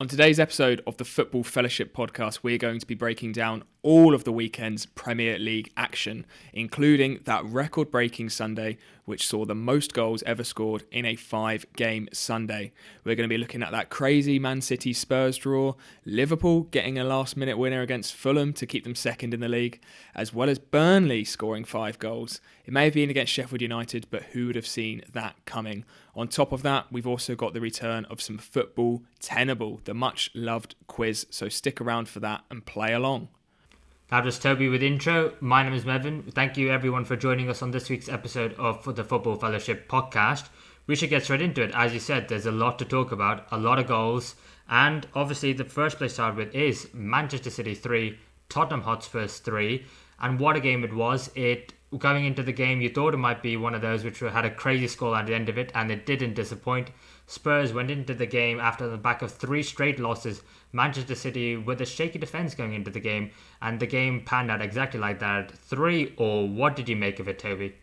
On today's episode of the Football Fellowship podcast, we're going to be breaking down all of the weekend's Premier League action, including that record-breaking Sunday, which saw the most goals ever scored in a 5-game Sunday. We're going to be looking at that crazy Man City Spurs draw, Liverpool getting a last-minute winner against Fulham to keep them second in the league, as well as Burnley scoring 5 goals. It may have been against Sheffield United, but who would have seen that coming? On top of that, we've also got the return of some Football Tennable, the much-loved quiz, so stick around for that and play along. That was Toby with intro. My name is Mev. Thank you everyone for joining us on this week's episode of the Football Fellowship podcast. We should get straight into it. As you said, there's a lot to talk about, a lot of goals, and obviously the first place to start with is Manchester City 3, Tottenham Hotspurs 3, and what a game it was. Going into the game, you thought it might be one of those which had a crazy score at the end of it, and it didn't disappoint. Spurs went into the game after the back of 3 straight losses. Manchester City with a shaky defence going into the game, and the game panned out exactly like that. 3-3. What did you make of it, Toby?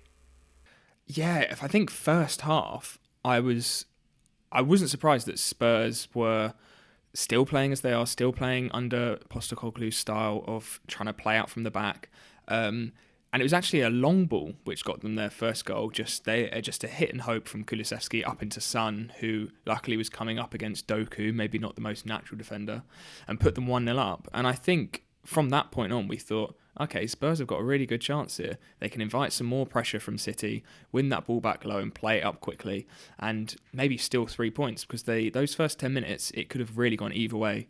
Yeah, I think first half, I wasn't surprised that Spurs were still playing as they are, still playing under Postecoglou's style of trying to play out from the back. And it was actually a long ball which got them their first goal. Just a hit and hope from Kulusevski up into Son, who luckily was coming up against Doku, maybe not the most natural defender, and put them 1-0 up. And I think from that point on, we thought, okay, Spurs have got a really good chance here. They can invite some more pressure from City, win that ball back low and play it up quickly, and maybe steal 3 points, because those first 10 minutes, it could have really gone either way.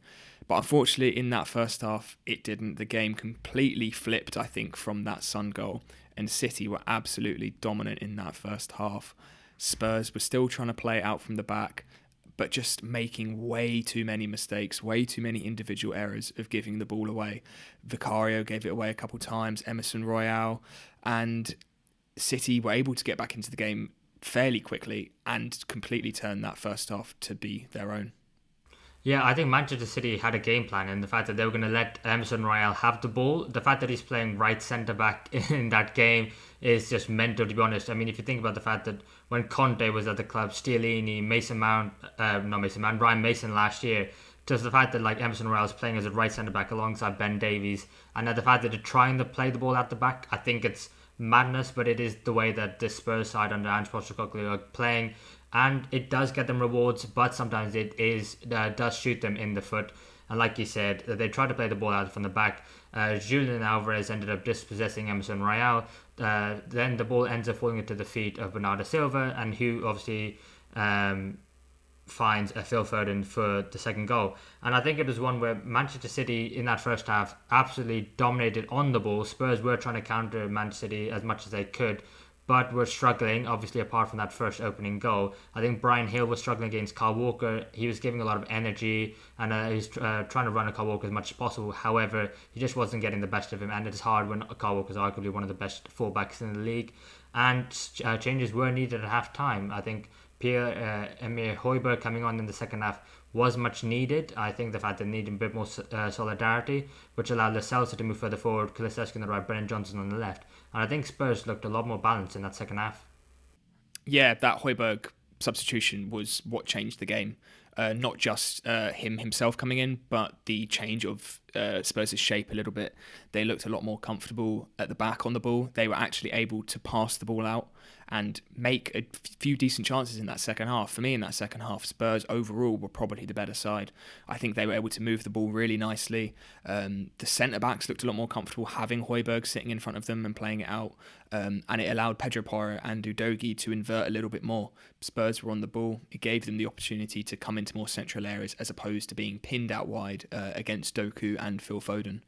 But unfortunately, in that first half, it didn't. The game completely flipped, I think, from that Son goal. And City were absolutely dominant in that first half. Spurs were still trying to play it out from the back, but just making way too many mistakes, way too many individual errors of giving the ball away. Vicario gave it away a couple times, Emerson Royale, and City were able to get back into the game fairly quickly and completely turn that first half to be their own. Yeah, I think Manchester City had a game plan, and the fact that they were going to let Emerson Royale have the ball, the fact that he's playing right centre-back in that game is just mental, to be honest. I mean, if you think about the fact that when Conte was at the club, Stielini, Ryan Mason last year, just the fact that like Emerson Royale is playing as a right centre-back alongside Ben Davies, and the fact that they're trying to play the ball at the back, I think it's madness, but it is the way that the Spurs side under Ange Postecoglou are playing. And it does get them rewards, but sometimes it does shoot them in the foot. And like you said, they tried to play the ball out from the back. Julian Alvarez ended up dispossessing Emerson Royale. Then the ball ends up falling into the feet of Bernardo Silva, and who obviously finds Phil Foden for the second goal. And I think it was one where Manchester City in that first half absolutely dominated on the ball. Spurs were trying to counter Manchester City as much as they could, but we're struggling, obviously, apart from that first opening goal. I think Brian Hill was struggling against Kyle Walker. He was giving a lot of energy, and he was trying to run at Kyle Walker as much as possible. However, he just wasn't getting the best of him, and it's hard when Kyle Walker is arguably one of the best fullbacks in the league. And changes were needed at half-time. I think Pierre-Emile Højbjerg coming on in the second half was much needed. I think the fact that they needed a bit more solidarity, which allowed Lo Celso to move further forward, Kulusevski on the right, Brennan Johnson on the left. And I think Spurs looked a lot more balanced in that second half. Yeah, that Højbjerg substitution was what changed the game. Not just him himself coming in, but the change of Spurs' shape a little bit. They looked a lot more comfortable at the back on the ball. They were actually able to pass the ball out and make a few decent chances in that second half. For me, in that second half, Spurs overall were probably the better side. I think they were able to move the ball really nicely. The centre-backs looked a lot more comfortable having Højbjerg sitting in front of them and playing it out. And it allowed Pedro Porro and Udogie to invert a little bit more. Spurs were on the ball. It gave them the opportunity to come into more central areas as opposed to being pinned out wide against Doku and Phil Foden.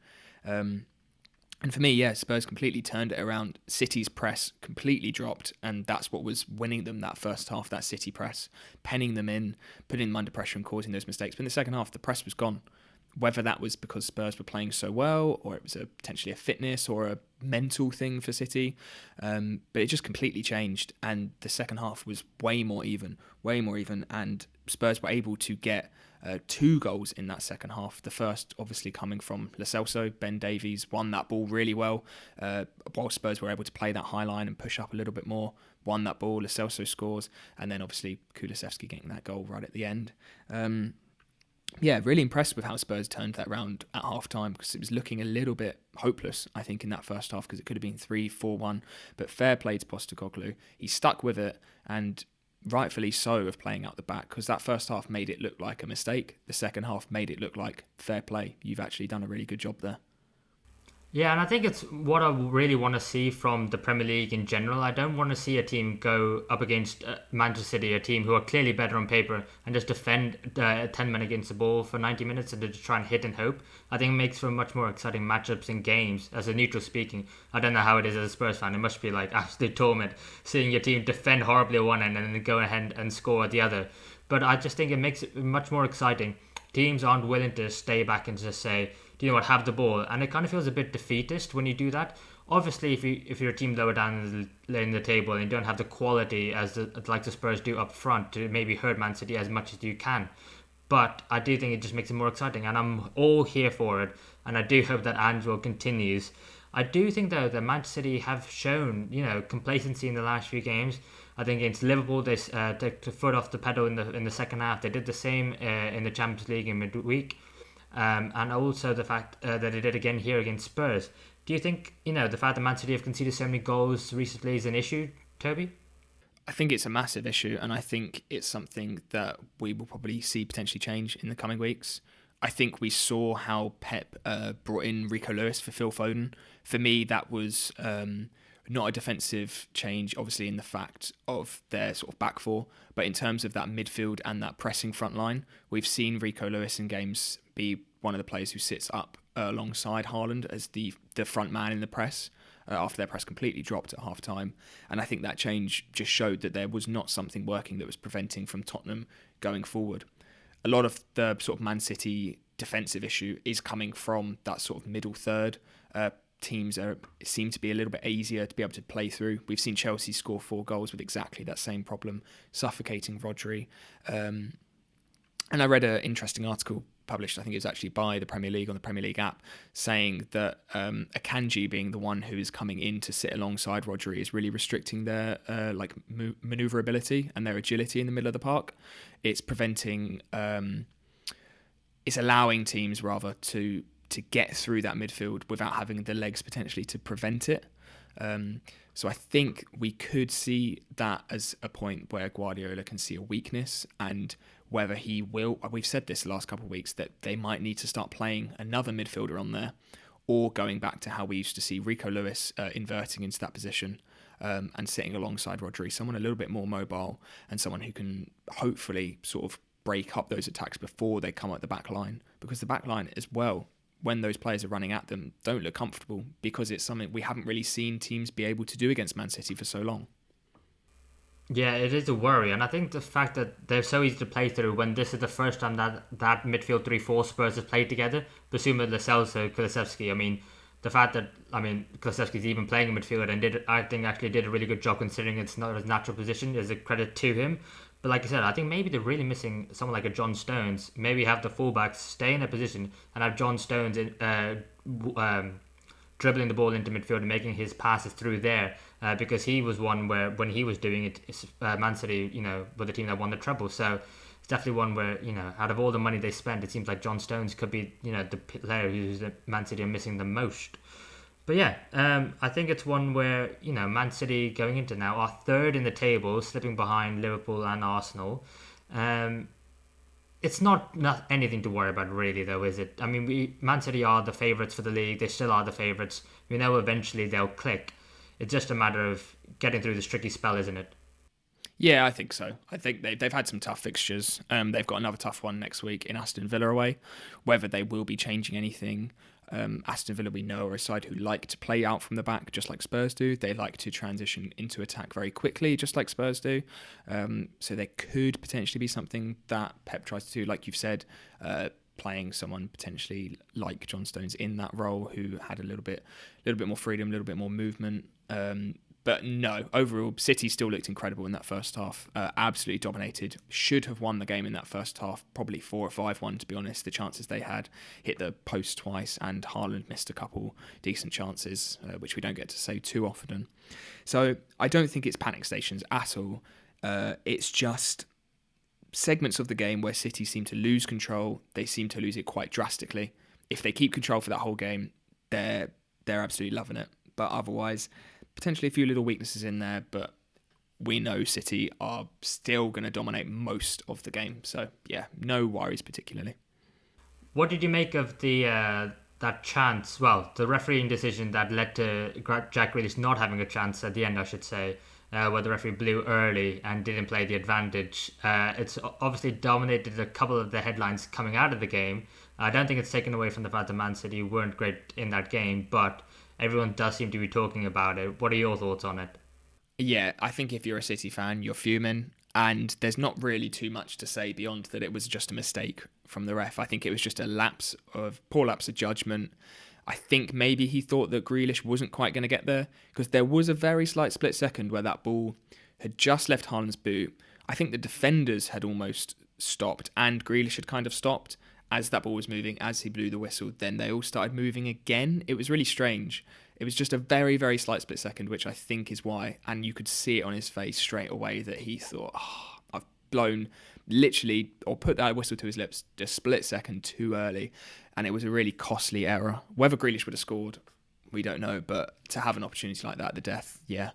And for me, yeah, Spurs completely turned it around. City's press completely dropped, and that's what was winning them that first half, that City press, penning them in, putting them under pressure and causing those mistakes. But in the second half, the press was gone. Whether that was because Spurs were playing so well, or it was potentially a fitness or a mental thing for City, but it just completely changed, and the second half was way more even, and Spurs were able to get 2 goals in that second half. The first obviously coming from Lo Celso. Ben Davies won that ball really well, while Spurs were able to play that high line and push up a little bit more. Won that ball, Lo Celso scores, and then obviously Kulusevski getting that goal right at the end. Yeah, really impressed with how Spurs turned that round at half time, because it was looking a little bit hopeless, I think, in that first half, because it could have been 3-4-1. But fair play to Postecoglou. He stuck with it, and rightfully so, of playing out the back, because that first half made it look like a mistake. The second half made it look like fair play. You've actually done a really good job there. Yeah, and I think it's what I really want to see from the Premier League in general. I don't want to see a team go up against Manchester City, a team who are clearly better on paper, and just defend 10 men against the ball for 90 minutes and to just try and hit and hope. I think it makes for much more exciting matchups in games, as a neutral speaking. I don't know how it is as a Spurs fan. It must be like absolute torment seeing your team defend horribly at one end and then go ahead and score at the other. But I just think it makes it much more exciting. Teams aren't willing to stay back and just say, do you know what, have the ball. And it kind of feels a bit defeatist when you do that. Obviously, if you're a team lower down in the table and you don't have the quality as like the Spurs do up front to maybe hurt Man City as much as you can. But I do think it just makes it more exciting, and I'm all here for it. And I do hope that Ange continues. I do think, though, that Manchester City have shown, complacency in the last few games. I think against Liverpool, they took the foot off the pedal in the second half. They did the same in the Champions League in midweek. And also the fact that they did again here against Spurs. Do you think, the fact that Man City have conceded so many goals recently is an issue, Toby? I think it's a massive issue, and I think it's something that we will probably see potentially change in the coming weeks. I think we saw how Pep brought in Rico Lewis for Phil Foden. For me, that was not a defensive change, obviously, in the fact of their sort of back four, but in terms of that midfield and that pressing front line, we've seen Rico Lewis in games be one of the players who sits up alongside Haaland as the front man in the press after their press completely dropped at half time. And I think that change just showed that there was not something working that was preventing from Tottenham going forward. A lot of the sort of Man City defensive issue is coming from that sort of middle third. Teams seem to be a little bit easier to be able to play through. We've seen Chelsea score 4 goals with exactly that same problem, suffocating Rodri. And I read an interesting article published, I think it was actually by the Premier League on the Premier League app, saying that Akanji, being the one who is coming in to sit alongside Rodri, is really restricting their manoeuvrability and their agility in the middle of the park. It's preventing, it's allowing teams rather to get through that midfield without having the legs potentially to prevent it. So I think we could see that as a point where Guardiola can see a weakness, and whether he will, we've said this the last couple of weeks, that they might need to start playing another midfielder on there, or going back to how we used to see Rico Lewis inverting into that position and sitting alongside Rodri, someone a little bit more mobile and someone who can hopefully sort of break up those attacks before they come at the back line, because the back line as well, when those players are running at them, don't look comfortable, because it's something we haven't really seen teams be able to do against Man City for so long. Yeah, it is a worry, and I think the fact that they're so easy to play through when this is the first time that midfield 3-4 Spurs have played together, Basuma, Lo Celso, Kulusevski. I mean, the fact that Kulusevski's even playing in midfield and actually did a really good job considering it's not his natural position is a credit to him. But like I said, I think maybe they're really missing someone like a John Stones. Maybe have the fullbacks stay in their position and have John Stones dribbling the ball into midfield and making his passes through there, because he was one where when he was doing it, Man City, were the team that won the treble. So it's definitely one where, out of all the money they spent, it seems like John Stones could be, the player who's the Man City are missing the most. But yeah, I think it's one where, Man City going into now are third in the table, slipping behind Liverpool and Arsenal. It's not anything to worry about really, though, is it? I mean, Man City are the favourites for the league. They still are the favourites. We know eventually they'll click. It's just a matter of getting through this tricky spell, isn't it? Yeah, I think so. I think they've had some tough fixtures. They've got another tough one next week in Aston Villa away. Whether they will be changing anything, Aston Villa, we know, are a side who like to play out from the back just like Spurs do. They like to transition into attack very quickly just like Spurs do. So there could potentially be something that Pep tries to do, like you've said, playing someone potentially like John Stones in that role who had a little bit more freedom, a little bit more movement. But no, overall, City still looked incredible in that first half. Absolutely dominated. Should have won the game in that first half. Probably 4 or 5-1, to be honest. The chances they had, hit the post twice, and Haaland missed a couple decent chances, which we don't get to say too often. So I don't think it's panic stations at all. It's just segments of the game where City seem to lose control, they seem to lose it quite drastically. If they keep control for that whole game, they're absolutely loving it. But otherwise, potentially a few little weaknesses in there, but we know City are still going to dominate most of the game. So, yeah, no worries particularly. What did you make of the that chance? Well, the refereeing decision that led to Jack Grealish not having a chance at the end, I should say, where the referee blew early and didn't play the advantage. It's obviously dominated a couple of the headlines coming out of the game. I don't think it's taken away from the fact that Man City weren't great in that game, but everyone does seem to be talking about it. What are your thoughts on it? Yeah, I think if you're a City fan, you're fuming. And there's not really too much to say beyond that it was just a mistake from the ref. I think it was just a poor lapse of judgment. I think maybe he thought that Grealish wasn't quite going to get there, because there was a very slight split second where that ball had just left Haaland's boot. I think the defenders had almost stopped and Grealish had kind of stopped as that ball was moving, as he blew the whistle. Then they all started moving again. It was really strange. It was just a very, very slight split second, which I think is why. And you could see it on his face straight away that he thought, I've blown literally, or put that whistle to his lips a split second too early. And it was a really costly error. Whether Grealish would have scored, we don't know. But to have an opportunity like that at the death, yeah.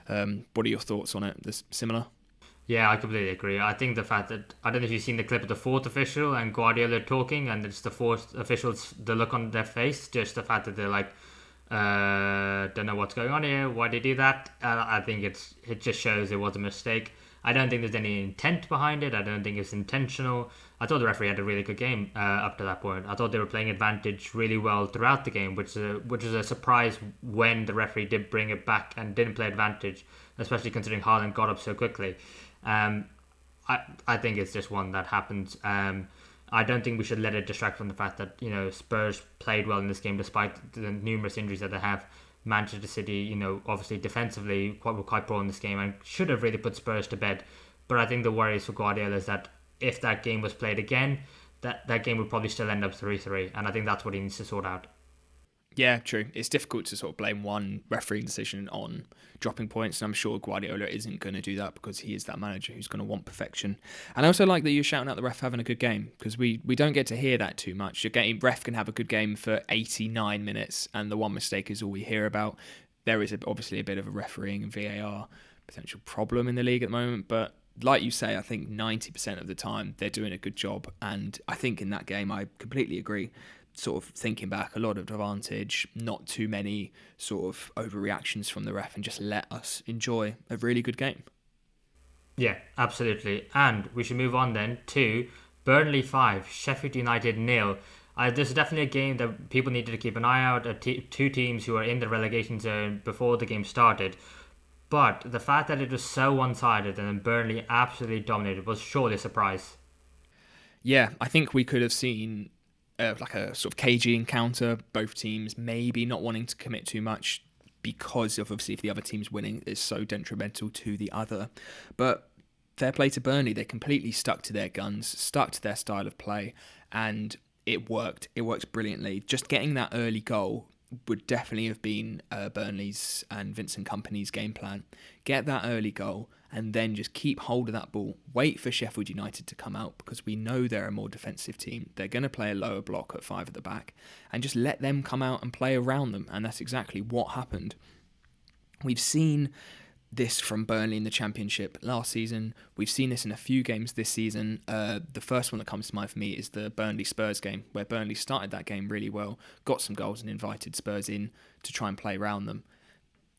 What are your thoughts on it? This similar? Yeah, I completely agree. I think the fact that, I don't know if you've seen the clip of the fourth official and Guardiola talking, and it's the fourth officials, the look on their face, just the fact that they're like, don't know what's going on here. Why did he do that? I think it just shows it was a mistake. I don't think there's any intent behind it. I don't think it's intentional. I thought the referee had a really good game up to that point. I thought they were playing advantage really well throughout the game, which is a surprise when the referee did bring it back and didn't play advantage, especially considering Haaland got up so quickly. I think it's just one that happens. I don't think we should let it distract from the fact that, Spurs played well in this game despite the numerous injuries that they have. Manchester City, obviously defensively were quite poor in this game and should have really put Spurs to bed. But I think the worries for Guardiola is that if that game was played again, that game would probably still end up 3-3. And I think that's what he needs to sort out. Yeah, true. It's difficult to sort of blame one refereeing decision on dropping points, and I'm sure Guardiola isn't going to do that because he is that manager who's going to want perfection. And I also like that you're shouting out the ref having a good game, because we don't get to hear that too much. Ref can have a good game for 89 minutes, and the one mistake is all we hear about. There is obviously a bit of a refereeing and VAR potential problem in the league at the moment, but like you say, I think 90% of the time they're doing a good job, and I think in that game I completely agree. Sort of thinking back, a lot of advantage, not too many sort of overreactions from the ref, and just let us enjoy a really good game. Yeah, absolutely. And we should move on then to Burnley 5, Sheffield United 0. This is definitely a game that people needed to keep an eye out. Two teams who are in the relegation zone before the game started. But the fact that it was so one-sided and then Burnley absolutely dominated was surely a surprise. Yeah, I think we could have seen like a sort of cagey encounter, both teams maybe not wanting to commit too much because of obviously if the other team's winning is so detrimental to the other. But fair play to Burnley, they completely stuck to their guns, stuck to their style of play, and it worked. It worked brilliantly. Just getting that early goal would definitely have been Burnley's and Vincent Kompany's game plan. Get that early goal and then just keep hold of that ball. Wait for Sheffield United to come out, because we know they're a more defensive team. They're going to play a lower block at 5 at the back, and just let them come out and play around them. And that's exactly what happened. We've seen this from Burnley in the Championship last season. We've seen this in a few games this season. The first one that comes to mind for me is the Burnley-Spurs game, where Burnley started that game really well, got some goals and invited Spurs in to try and play around them.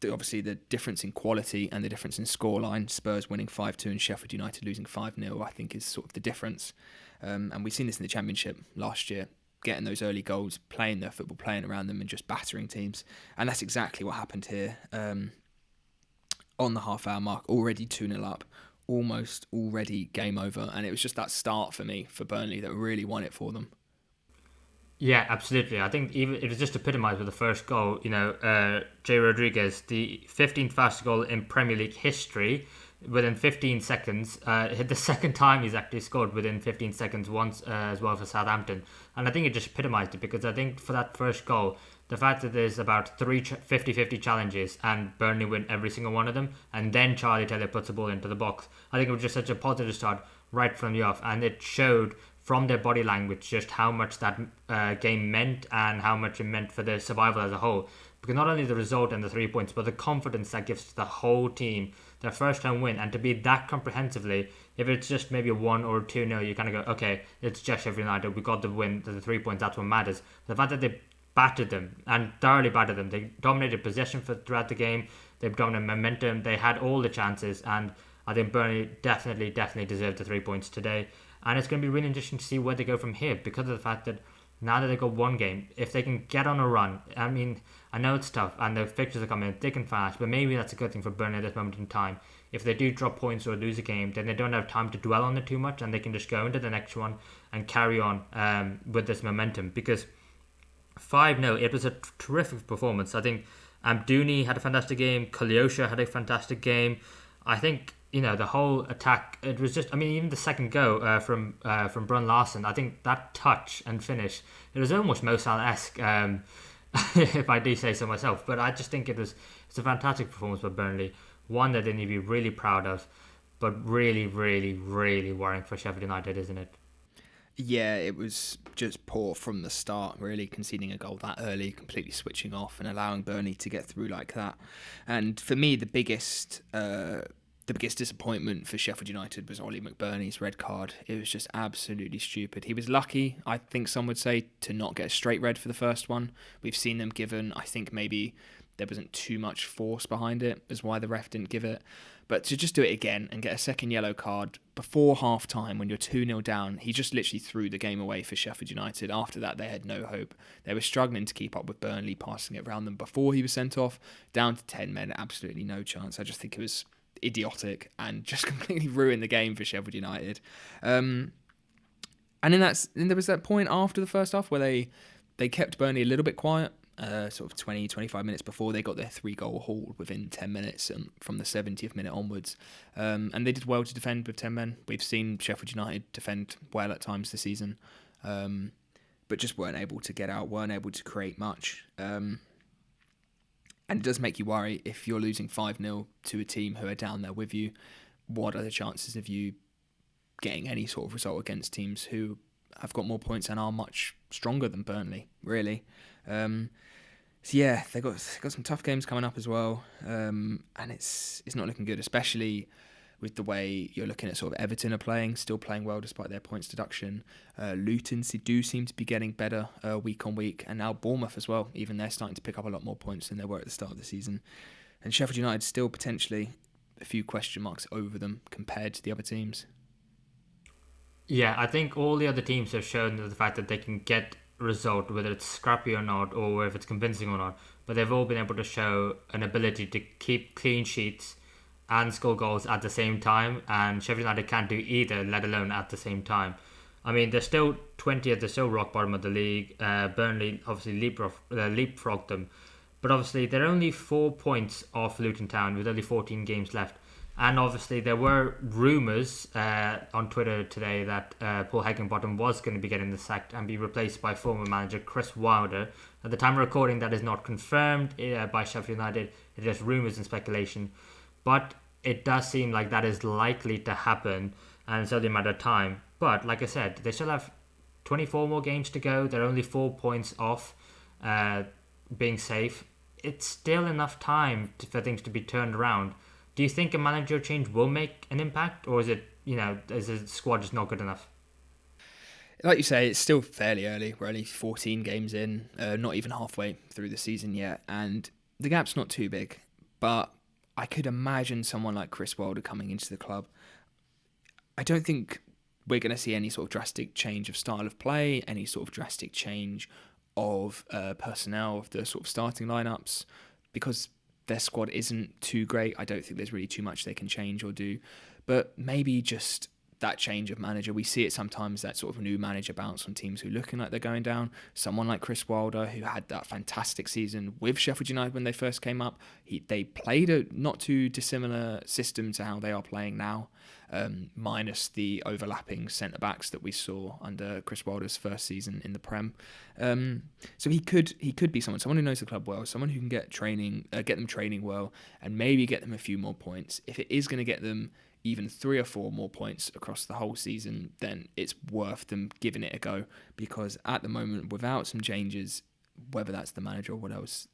Obviously, the difference in quality and the difference in scoreline, Spurs winning 5-2 and Sheffield United losing 5-0, I think is sort of the difference. And we've seen this in the Championship last year, getting those early goals, playing their football, playing around them and just battering teams. And that's exactly what happened here. On the half-hour mark, already 2-0 up, almost already game over. And it was just that start for me, for Burnley, that really won it for them. Yeah, absolutely. I think even it was just epitomised with the first goal. Jay Rodriguez, the 15th fastest goal in Premier League history, within 15 seconds. The second time he's actually scored within 15 seconds once as well for Southampton. And I think it just epitomised it, because I think for that first goal, the fact that there's about 3 50-50 challenges and Burnley win every single one of them, and then Charlie Taylor puts the ball into the box, I think it was just such a positive start. right from the off, and it showed from their body language just how much that game meant and how much it meant for their survival as a whole. Because not only the result and the 3 points, but the confidence that gives to the whole team, their first home win, and to be that comprehensively, if it's just maybe a 1 or 2-0, you kind of go, okay, it's just Sheffield United, we got the win, the 3 points, that's what matters. The fact that they battered them, and thoroughly battered them, they dominated possession throughout the game, they dominated momentum, they had all the chances, and I think Burnley definitely deserved the 3 points today. And it's going to be really interesting to see where they go from here, because of the fact that now that they've got one game, if they can get on a run, I mean, I know it's tough and the fixtures are coming in thick and fast, but maybe that's a good thing for Burnley at this moment in time. If they do drop points or lose a game, then they don't have time to dwell on it too much, and they can just go into the next one and carry on with this momentum. Because 5-0, it was a terrific performance. I think Amdouni had a fantastic game, Kolyosha had a fantastic game. I think, the whole attack, it was just, even the second go from Brun Larsen, I think that touch and finish, it was almost Mo Salah-esque, if I do say so myself. But I just think it's a fantastic performance by Burnley, one that they need to be really proud of, but really, really, really worrying for Sheffield United, isn't it? Yeah, it was just poor from the start, really, conceding a goal that early, completely switching off and allowing Burnley to get through like that. And for me, the biggest disappointment for Sheffield United was Ollie McBurney's red card. It was just absolutely stupid. He was lucky, I think some would say, to not get a straight red for the first one. We've seen them given, I think maybe there wasn't too much force behind it, is why the ref didn't give it. But to just do it again and get a second yellow card before half-time when you're 2-0 down, he just literally threw the game away for Sheffield United. After that, they had no hope. They were struggling to keep up with Burnley, passing it around them before he was sent off. Down to 10 men, absolutely no chance. I just think it was idiotic and just completely ruined the game for Sheffield United. And then there was that point after the first half where they kept Burnley a little bit quiet, sort of 20-25 minutes before they got their 3-goal haul within 10 minutes from the 70th minute onwards. And they did well to defend with 10 men. We've seen Sheffield United defend well at times this season, but just weren't able to get out, weren't able to create much. And it does make you worry if you're losing 5-0 to a team who are down there with you. What are the chances of you getting any sort of result against teams who have got more points and are much stronger than Burnley, really? So yeah, they got some tough games coming up as well, and it's not looking good, especially with the way you're looking at sort of Everton are playing, still playing well despite their points deduction. Luton do seem to be getting better week on week, and now Bournemouth as well. Even they're starting to pick up a lot more points than they were at the start of the season. And Sheffield United still potentially a few question marks over them compared to the other teams. Yeah, I think all the other teams have shown the fact that they can get a result, whether it's scrappy or not, or if it's convincing or not. But they've all been able to show an ability to keep clean sheets and score goals at the same time, and Sheffield United can't do either, let alone at the same time. They're still 20th, they're still rock bottom of the league. Burnley obviously leapfrogged them, but obviously they're only 4 points off Luton Town with only 14 games left. And obviously there were rumours on Twitter today that Paul Heckingbottom was going to be getting the sacked and be replaced by former manager Chris Wilder. At the time of recording, that is not confirmed by Sheffield United. It's just rumours and speculation. But it does seem like that is likely to happen, and it's only a matter of time. But like I said, they still have 24 more games to go. They're only 4 points off being safe. It's still enough time for things to be turned around. Do you think a manager change will make an impact, or is it, is the squad just not good enough? Like you say, it's still fairly early. We're only 14 games in, not even halfway through the season yet, and the gap's not too big. But I could imagine someone like Chris Wilder coming into the club. I don't think we're going to see any sort of drastic change of style of play, any sort of drastic change of personnel, of the sort of starting lineups, because their squad isn't too great. I don't think there's really too much they can change or do. But maybe just that change of manager. We see it sometimes, that sort of new manager bounce on teams who are looking like they're going down. Someone like Chris Wilder, who had that fantastic season with Sheffield United when they first came up. They played a not too dissimilar system to how they are playing now, minus the overlapping centre-backs that we saw under Chris Wilder's first season in the Prem. So he could be someone who knows the club well, someone who can get them training well, and maybe get them a few more points. If it is going to get them even 3 or 4 more points across the whole season, then it's worth them giving it a go. Because at the moment, without some changes, whether that's the manager or what else,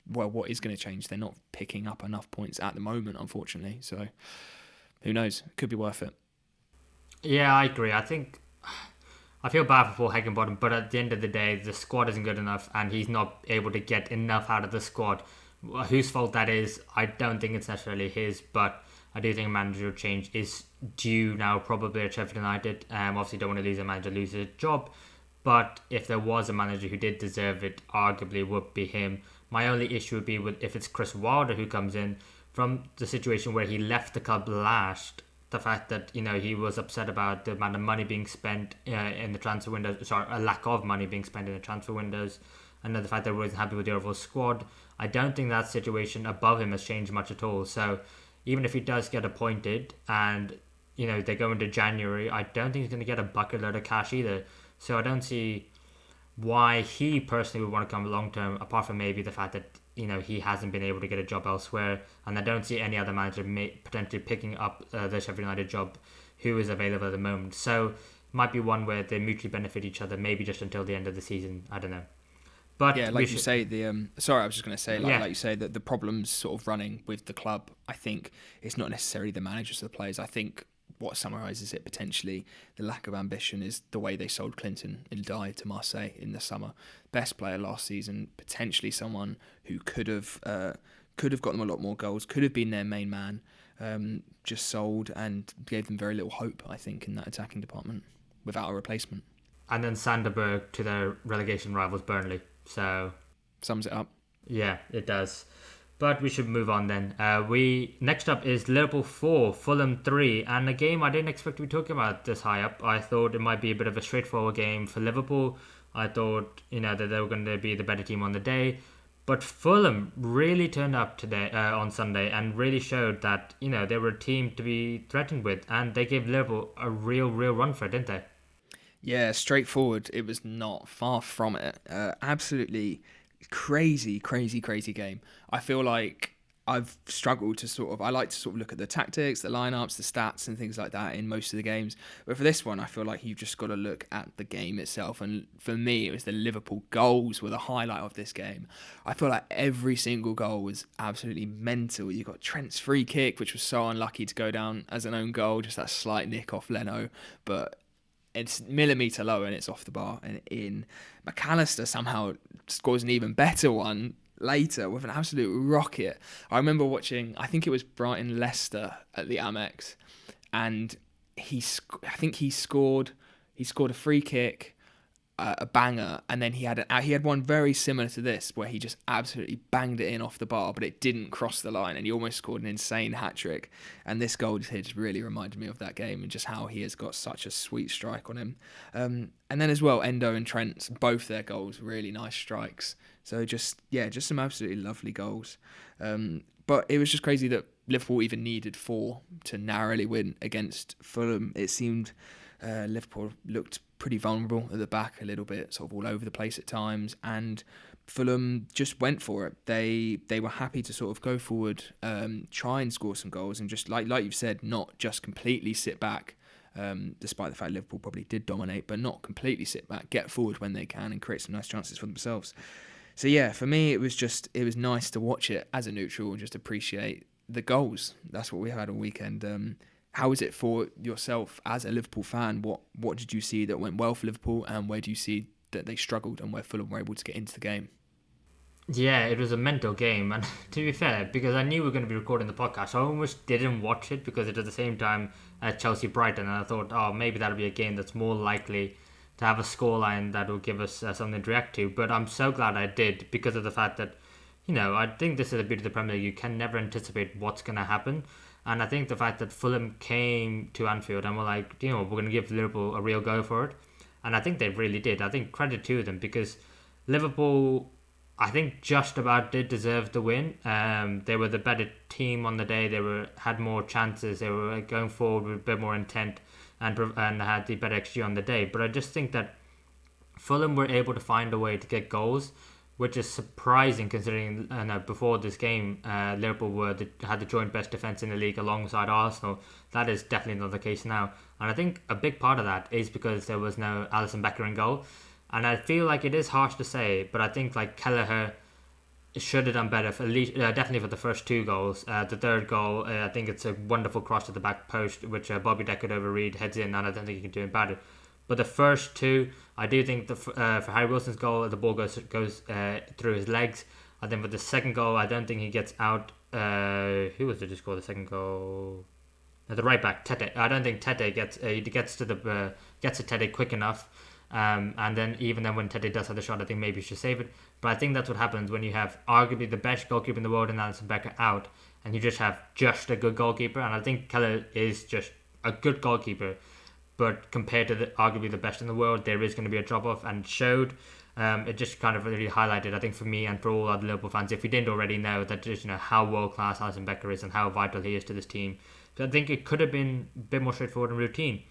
well, what is going to change? They're not picking up enough points at the moment, unfortunately. So who knows? It could be worth it. Yeah, I agree. I feel bad for Paul Heckingbottom, but at the end of the day, the squad isn't good enough, and he's not able to get enough out of the squad. Whose fault that is, I don't think it's necessarily his, but I do think a managerial change is due now, probably at Sheffield United. Obviously, don't want to lose a manager, lose his job, but if there was a manager who did deserve it, arguably would be him. My only issue would be with if it's Chris Wilder who comes in from the situation where he left the club last. The fact that he was upset about the amount of money being spent in the transfer window, a lack of money being spent in the transfer windows, and the fact that he wasn't happy with the overall squad. I don't think that situation above him has changed much at all. So even if he does get appointed and they go into January, I don't think he's going to get a bucket load of cash either. So I don't see why he personally would want to come long term, apart from maybe the fact that he hasn't been able to get a job elsewhere, and I don't see any other manager potentially picking up the Sheffield United job who is available at the moment. So it might be one where they mutually benefit each other, maybe just until the end of the season. I don't know. But yeah, like you say, sorry, I was just going to say, like you say, that the problems sort of running with the club, I think it's not necessarily the managers or the players. I think what summarises it potentially, the lack of ambition, is the way they sold Clinton Ndai to Marseille in the summer. Best player last season, potentially someone who could have got them a lot more goals, could have been their main man, just sold and gave them very little hope, I think, in that attacking department without a replacement. And then Sanderberg to their relegation rivals Burnley. So sums it up. Yeah, it does. But we should move on then. Next up is Liverpool 4, Fulham 3, and a game I didn't expect to be talking about this high up. I thought it might be a bit of a straightforward game for Liverpool. I thought that they were going to be the better team on the day, but Fulham really turned up today on Sunday and really showed that they were a team to be threatened with, and they gave Liverpool a real run for it, didn't they? Yeah, straightforward. It was not far from it. Absolutely crazy game. I feel like I've struggled to I like to look at the tactics, the lineups, the stats and things like that in most of the games. But for this one, I feel like you've just got to look at the game itself. And for me, it was the Liverpool goals were the highlight of this game. I feel like every single goal was absolutely mental. You got Trent's free kick, which was so unlucky to go down as an own goal, just that slight nick off Leno. But it's millimetre low and it's off the bar and in. McAllister somehow scores an even better one later with an absolute rocket. I remember watching, I think it was Brighton Leicester at the Amex, and he scored a free kick, a banger, and then he had one very similar to this where he just absolutely banged it in off the bar, but it didn't cross the line, and he almost scored an insane hat-trick. And this goal just really reminded me of that game and just how he has got such a sweet strike on him. And then as well, Endo and Trent, both their goals, really nice strikes. So just some absolutely lovely goals. But it was just crazy that Liverpool even needed 4 to narrowly win against Fulham. It seemed Liverpool looked pretty vulnerable at the back, a little bit sort of all over the place at times, and Fulham just went for it. They were happy to sort of go forward, try and score some goals, and just like you've said, not just completely sit back, despite the fact Liverpool probably did dominate, but not completely sit back, get forward when they can and create some nice chances for themselves. So yeah, for me it was nice to watch it as a neutral and just appreciate the goals. That's what we had all weekend. How is it for yourself as a Liverpool fan? What did you see that went well for Liverpool, and where do you see that they struggled and where Fulham were able to get into the game? Yeah, it was a mental game, and to be fair, because I knew we were going to be recording the podcast, I almost didn't watch it because it was the same time as Chelsea Brighton, and I thought, maybe that'll be a game that's more likely to have a scoreline that will give us something to react to. But I'm so glad I did, because of the fact that, I think this is the beauty of the Premier League. You can never anticipate what's going to happen. And I think the fact that Fulham came to Anfield and were like, we're going to give Liverpool a real go for it. And I think they really did. I think credit to them, because Liverpool, I think, just about did deserve the win. They were the better team on the day. They had more chances. They were going forward with a bit more intent and had the better XG on the day. But I just think that Fulham were able to find a way to get goals. which is surprising considering before this game, Liverpool had the joint best defence in the league alongside Arsenal. That is definitely not the case now. And I think a big part of that is because there was no Alisson Becker in goal. And I feel like it is harsh to say, but I think like Kelleher should have done better for at least, definitely for the first two goals. The third goal, I think it's a wonderful cross to the back post, which Bobby Deckard over Reed heads in, and I don't think he can do it better. But the first two, I do think for Harry Wilson's goal, the ball goes through his legs. I think for the second goal, I don't think he gets out. Who was it to score the second goal? The right back, Tete. I don't think Tete gets to Tete quick enough. And then even then when Tete does have the shot, I think maybe he should save it. But I think that's what happens when you have arguably the best goalkeeper in the world and Alisson Becker out, and you just have just a good goalkeeper. And I think Keller is just a good goalkeeper, but compared to arguably the best in the world, there is going to be a drop off, and it showed. It just kind of really highlighted, I think, for me and for all other Liverpool fans, if we didn't already know, that just how world class Alisson Becker is and how vital he is to this team. So I think it could have been a bit more straightforward and routine.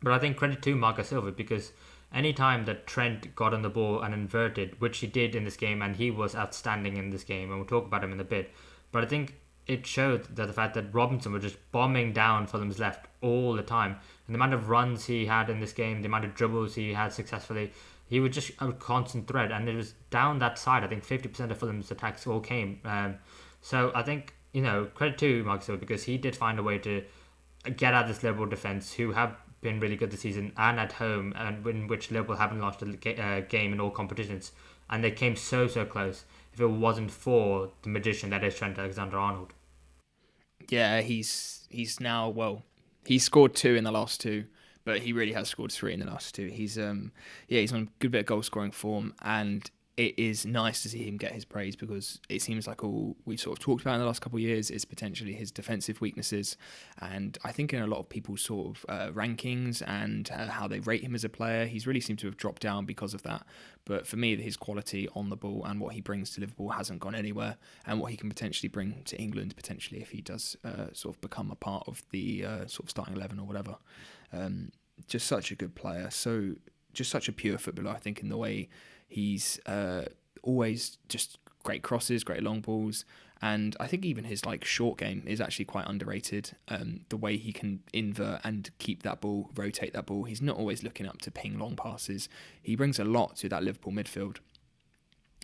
But I think credit to Marco Silva, because any time that Trent got on the ball and inverted, which he did in this game, and he was outstanding in this game, and we'll talk about him in a bit. But I think it showed that the fact that Robinson was just bombing down Fulham's left all the time, and the amount of runs he had in this game, the amount of dribbles he had successfully, he was just a constant threat, and it was down that side. I think 50% of Fulham's attacks all came. So I think, credit to Marco Silva, because he did find a way to get at this Liverpool defence, who have been really good this season and at home, and in which Liverpool haven't lost a game in all competitions, and they came so close. If it wasn't for the magician that is Trent Alexander-Arnold. Yeah, he's now, he's scored 2 in the last 2, but he really has scored 3 in the last 2. He's on a good bit of goal scoring form, and it is nice to see him get his praise, because it seems like all we've sort of talked about in the last couple of years is potentially his defensive weaknesses. And I think in a lot of people's sort of rankings and how they rate him as a player, he's really seemed to have dropped down because of that. But for me, his quality on the ball and what he brings to Liverpool hasn't gone anywhere, and what he can potentially bring to England, potentially if he does sort of become a part of the sort of starting 11 or whatever. Just such a good player. So just such a pure footballer, I think, in the way he's always just great crosses, great long balls, and I think even his short game is actually quite underrated. The way he can invert and keep that ball, rotate that ball. He's not always looking up to ping long passes. He brings a lot to that Liverpool midfield.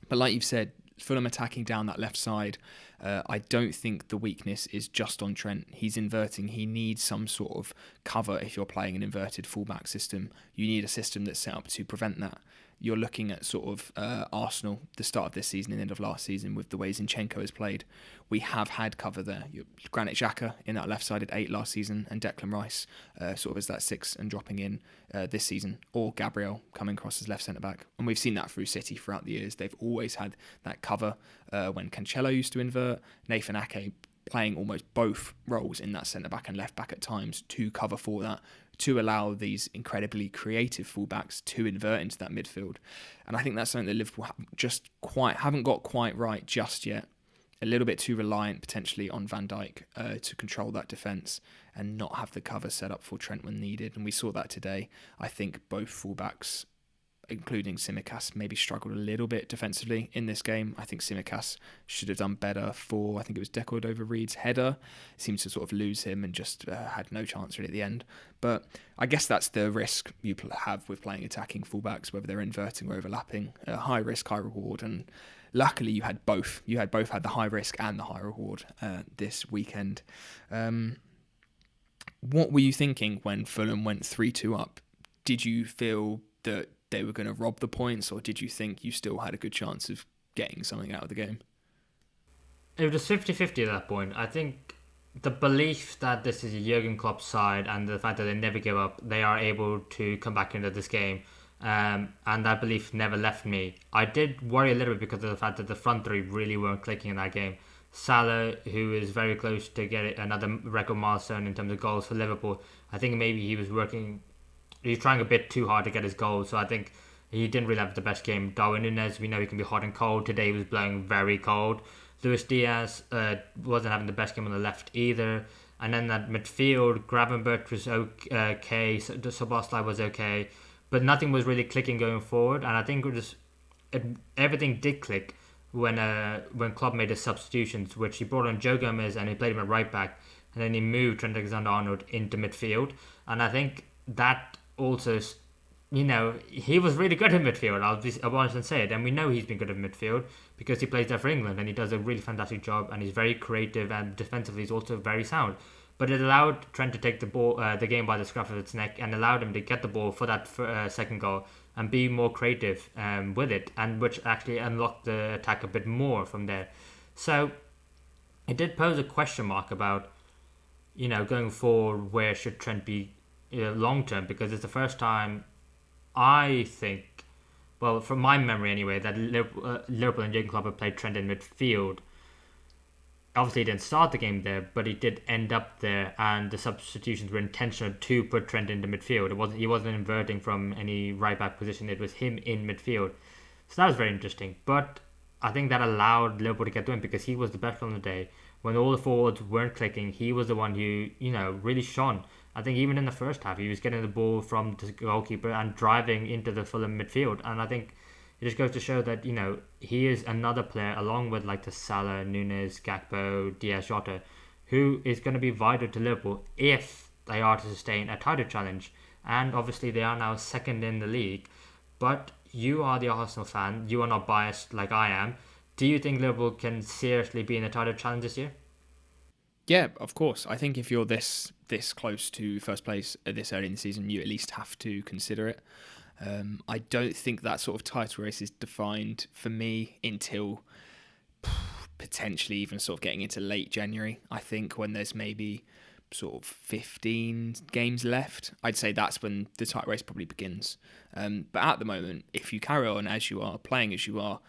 But like you've said, Fulham attacking down that left side, I don't think the weakness is just on Trent. He's inverting. He needs some sort of cover if you're playing an inverted fullback system. You need a system that's set up to prevent that. You're looking at sort of Arsenal, the start of this season and the end of last season, with the way Zinchenko has played. We have had cover there. Granit Xhaka in that left-sided 8 last season, and Declan Rice sort of as that 6 and dropping in this season, or Gabriel coming across as left centre-back. And we've seen that through City throughout the years. They've always had that cover when Cancelo used to invert, Nathan Ake playing almost both roles in that centre-back and left-back at times to cover for that, to allow these incredibly creative fullbacks to invert into that midfield. And I think that's something that Liverpool haven't got quite right just yet. A little bit too reliant potentially on Van Dijk to control that defence and not have the cover set up for Trent when needed. And we saw that today. I think both fullbacks, including Tsimikas, maybe struggled a little bit defensively in this game. I think Tsimikas should have done better for, I think it was Deckard over Reed's header. Seems to sort of lose him and just had no chance really at the end. But I guess that's the risk you have with playing attacking fullbacks, whether they're inverting or overlapping. High risk, high reward. And luckily you had both. You had both had the high risk and the high reward this weekend. What were you thinking when Fulham went 3-2 up? Did you feel that they were going to rob the points, or did you think you still had a good chance of getting something out of the game? It was 50-50 at that point. I think the belief that this is a Jurgen Klopp side and the fact that they never give up, they are able to come back into this game, and that belief never left me. I did worry a little bit because of the fact that the front three really weren't clicking in that game. Salah, who is very close to get another record milestone in terms of goals for Liverpool, I think maybe he was trying a bit too hard to get his goal, so I think he didn't really have the best game. Darwin Núñez, we know he can be hot and cold. Today he was blowing very cold. Luis Diaz wasn't having the best game on the left either. And then that midfield, Gravenberch was okay, Szoboszlai was okay, but nothing was really clicking going forward. And I think everything did click when Klopp made his substitutions, which he brought on Joe Gomez and he played him at right back, and then he moved Trent Alexander-Arnold into midfield. And I think that also, he was really good in midfield. I'll honestly say it, and we know he's been good in midfield because he plays there for England and he does a really fantastic job, and he's very creative, and defensively he's also very sound. But it allowed Trent to take the game by the scruff of its neck, and allowed him to get the ball for that second goal and be more creative with it, and which actually unlocked the attack a bit more from there. So it did pose a question mark about, going forward, where should Trent be long term, because it's the first time I think, well, from my memory anyway, that Liverpool and Jurgen Klopp have played Trent in midfield. Obviously, he didn't start the game there, but he did end up there, and the substitutions were intentional to put Trent into midfield. He wasn't inverting from any right back position. It was him in midfield. So that was very interesting. But I think that allowed Liverpool to get the win because he was the best on the day. When all the forwards weren't clicking, he was the one who, really shone. I think even in the first half, he was getting the ball from the goalkeeper and driving into the Fulham midfield. And I think it just goes to show that, he is another player along with like the Salah, Nunes, Gakpo, Diaz, Jota, who is going to be vital to Liverpool if they are to sustain a title challenge. And obviously they are now second in the league. But you are the Arsenal fan. You are not biased like I am. Do you think Liverpool can seriously be in the title challenge this year? Yeah, of course. I think if you're this close to first place this early in the season, you at least have to consider it. I don't think that sort of title race is defined for me until potentially even sort of getting into late January. I think when there's maybe sort of 15 games left, I'd say that's when the title race probably begins. But at the moment, if you carry on as you are, playing as you are,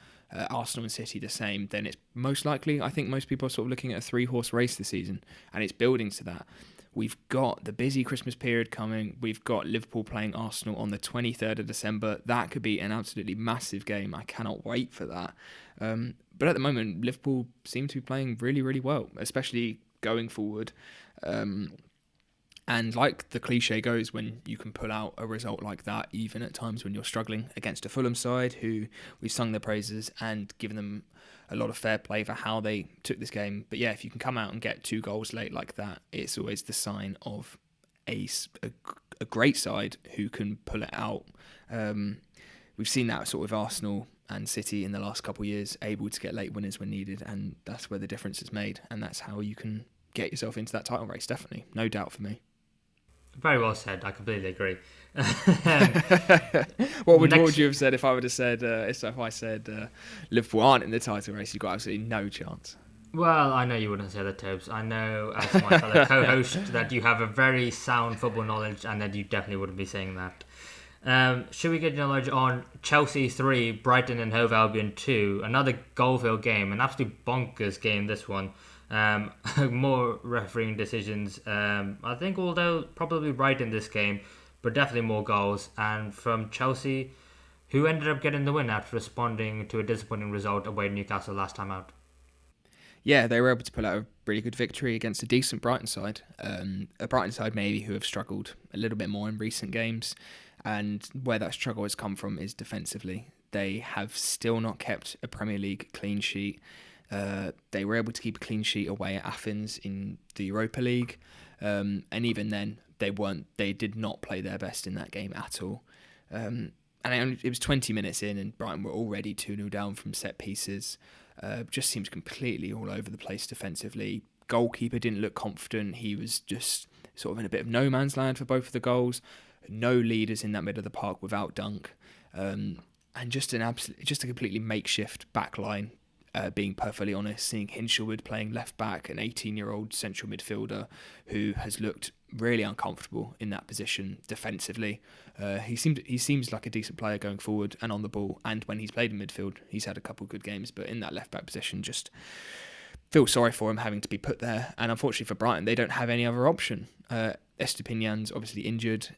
Arsenal and City the same, then it's most likely, I think most people are sort of looking at a 3-horse race this season, and it's building to that. We've got the busy Christmas period coming. We've got Liverpool playing Arsenal on the 23rd of December. That could be an absolutely massive game. I cannot wait for that. But at the moment, Liverpool seem to be playing really, really well, especially going forward. And like the cliche goes, when you can pull out a result like that, even at times when you're struggling against a Fulham side who we've sung their praises and given them a lot of fair play for how they took this game. But yeah, if you can come out and get 2 goals late like that, it's always the sign of a great side who can pull it out. We've seen that sort of Arsenal and City in the last couple of years, able to get late winners when needed, and that's where the difference is made, and that's how you can get yourself into that title race, definitely. No doubt for me. Very well said. I completely agree. What would you have said if I would have said if I said Liverpool aren't in the title race? You've got absolutely no chance. Well, I know you wouldn't say that, Tobes. I know, as my fellow co-host, that you have a very sound football knowledge, and that you definitely wouldn't be saying that. Should we get your knowledge on Chelsea 3, Brighton and Hove Albion 2? Another goal-filled game, an absolute bonkers game. This one. More refereeing decisions, I think, although probably right in this game, but definitely more goals. And from Chelsea, who ended up getting the win after responding to a disappointing result away to Newcastle last time out. Yeah, they were able to pull out a really good victory against a decent Brighton side. A Brighton side maybe who have struggled a little bit more in recent games, and where that struggle has come from is defensively. They have still not kept a Premier League clean sheet. They were able to keep a clean sheet away at Athens in the Europa League, and even then they did not play their best in that game at all. And it was 20 minutes in and Brighton were already 2-0 down from set pieces. Just seems completely all over the place defensively. Goalkeeper didn't look confident. He was just sort of in a bit of no man's land for both of the goals. No leaders in that middle of the park without Dunk, and just a completely makeshift back line. Being perfectly honest, seeing Hinshelwood playing left back, an 18-year-old central midfielder who has looked really uncomfortable in that position defensively. He seems like a decent player going forward and on the ball, and when he's played in midfield, he's had a couple of good games, but in that left back position, just feel sorry for him having to be put there. And unfortunately for Brighton, they don't have any other option. Estepinian's obviously injured.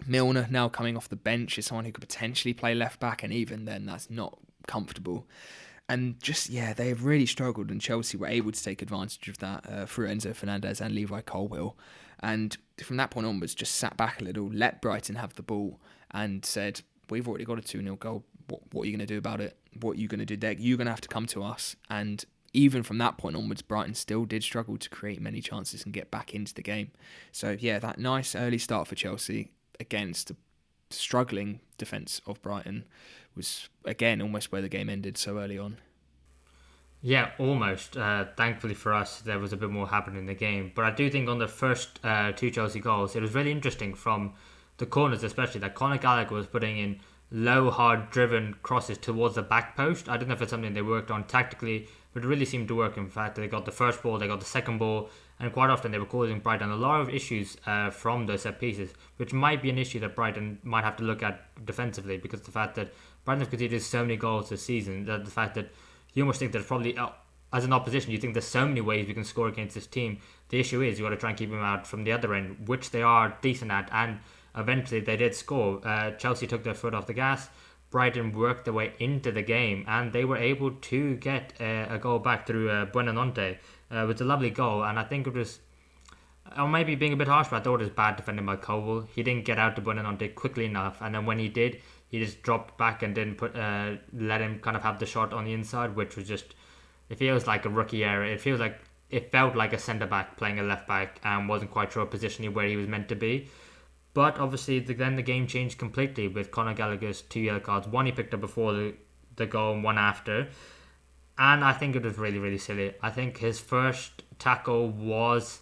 Milner now coming off the bench is someone who could potentially play left back, and even then that's not comfortable. And just, they've really struggled, and Chelsea were able to take advantage of that through Enzo Fernandez and Levi Colwill. And from that point onwards, just sat back a little, let Brighton have the ball, and said, we've already got a 2-0 goal. what are you going to do about it? What are you going to do there? You're going to have to come to us. And even from that point onwards, Brighton still did struggle to create many chances and get back into the game. So yeah, that nice early start for Chelsea against the struggling defence of Brighton was, again, almost where the game ended so early on. Yeah, almost. Thankfully for us, there was a bit more happening in the game. But I do think on the first two Chelsea goals, it was really interesting from the corners, especially that Conor Gallagher was putting in low, hard-driven crosses towards the back post. I don't know if it's something they worked on tactically, but it really seemed to work. In fact, they got the first ball, they got the second ball, and quite often they were causing Brighton a lot of issues from those set pieces, which might be an issue that Brighton might have to look at defensively, because the fact that Brighton have conceded so many goals this season, that the fact that you almost think there's probably, as an opposition, you think there's so many ways we can score against this team. The issue is you got to try and keep them out from the other end, which they are decent at, and eventually they did score. Chelsea took their foot off the gas. Brighton worked their way into the game, and they were able to get a goal back through Buonanotte. It was a lovely goal, and I think it was, or maybe being a bit harsh, but I thought it was bad defending by Colwell. He didn't get out to Buonanotte quickly enough, and then when he did, he just dropped back and didn't let him kind of have the shot on the inside, which was just, it feels like a rookie error. It felt like a centre back playing a left back and wasn't quite sure positionally where he was meant to be. But obviously, then the game changed completely with Conor Gallagher's 2 yellow cards. One he picked up before the goal and one after. And I think it was really, really silly. I think his first tackle was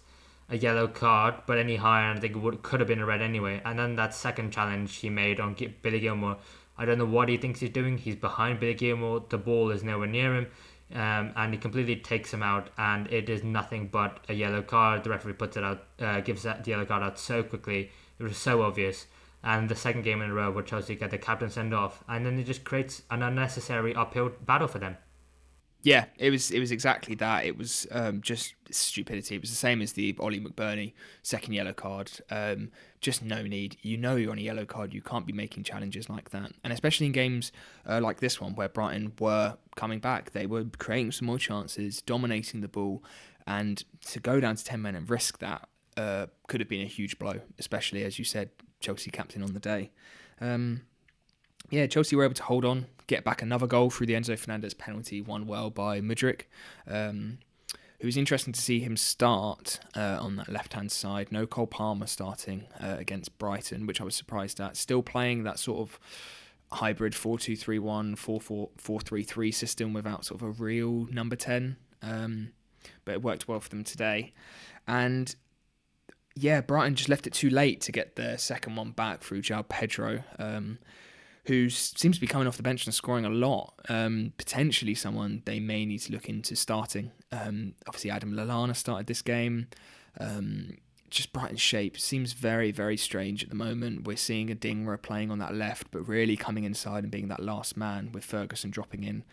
a yellow card, but any higher, and I think it could have been a red anyway. And then that second challenge he made on Billy Gilmour, I don't know what he thinks he's doing. He's behind Billy Gilmour. The ball is nowhere near him. And he completely takes him out, and it is nothing but a yellow card. The referee puts it out, gives that yellow card out so quickly. It was so obvious. And the second game in a row where Chelsea get the captain sent off, and then it just creates an unnecessary uphill battle for them. Yeah, it was exactly that. It was just stupidity. It was the same as the Ollie McBurney second yellow card. Just no need. You know you're on a yellow card. You can't be making challenges like that. And especially in games like this one where Brighton were coming back. They were creating some more chances, dominating the ball. And to go down to 10 men and risk that could have been a huge blow, especially, as you said, Chelsea captain on the day. Chelsea were able to hold on, get back another goal through the Enzo Fernandez penalty, won well by Mudryk. It was interesting to see him start on that left-hand side. No Cole Palmer starting against Brighton, which I was surprised at. Still playing that sort of hybrid 4-2-3-1, 4-4-3-3 system without sort of a real number 10. But it worked well for them today. And yeah, Brighton just left it too late to get their second one back through João Pedro, who seems to be coming off the bench and scoring a lot. Potentially someone they may need to look into starting. Obviously, Adam Lallana started this game. Just Brighton's shape seems very, very strange at the moment. We're seeing Adingra playing on that left, but really coming inside and being that last man with Ferguson dropping in.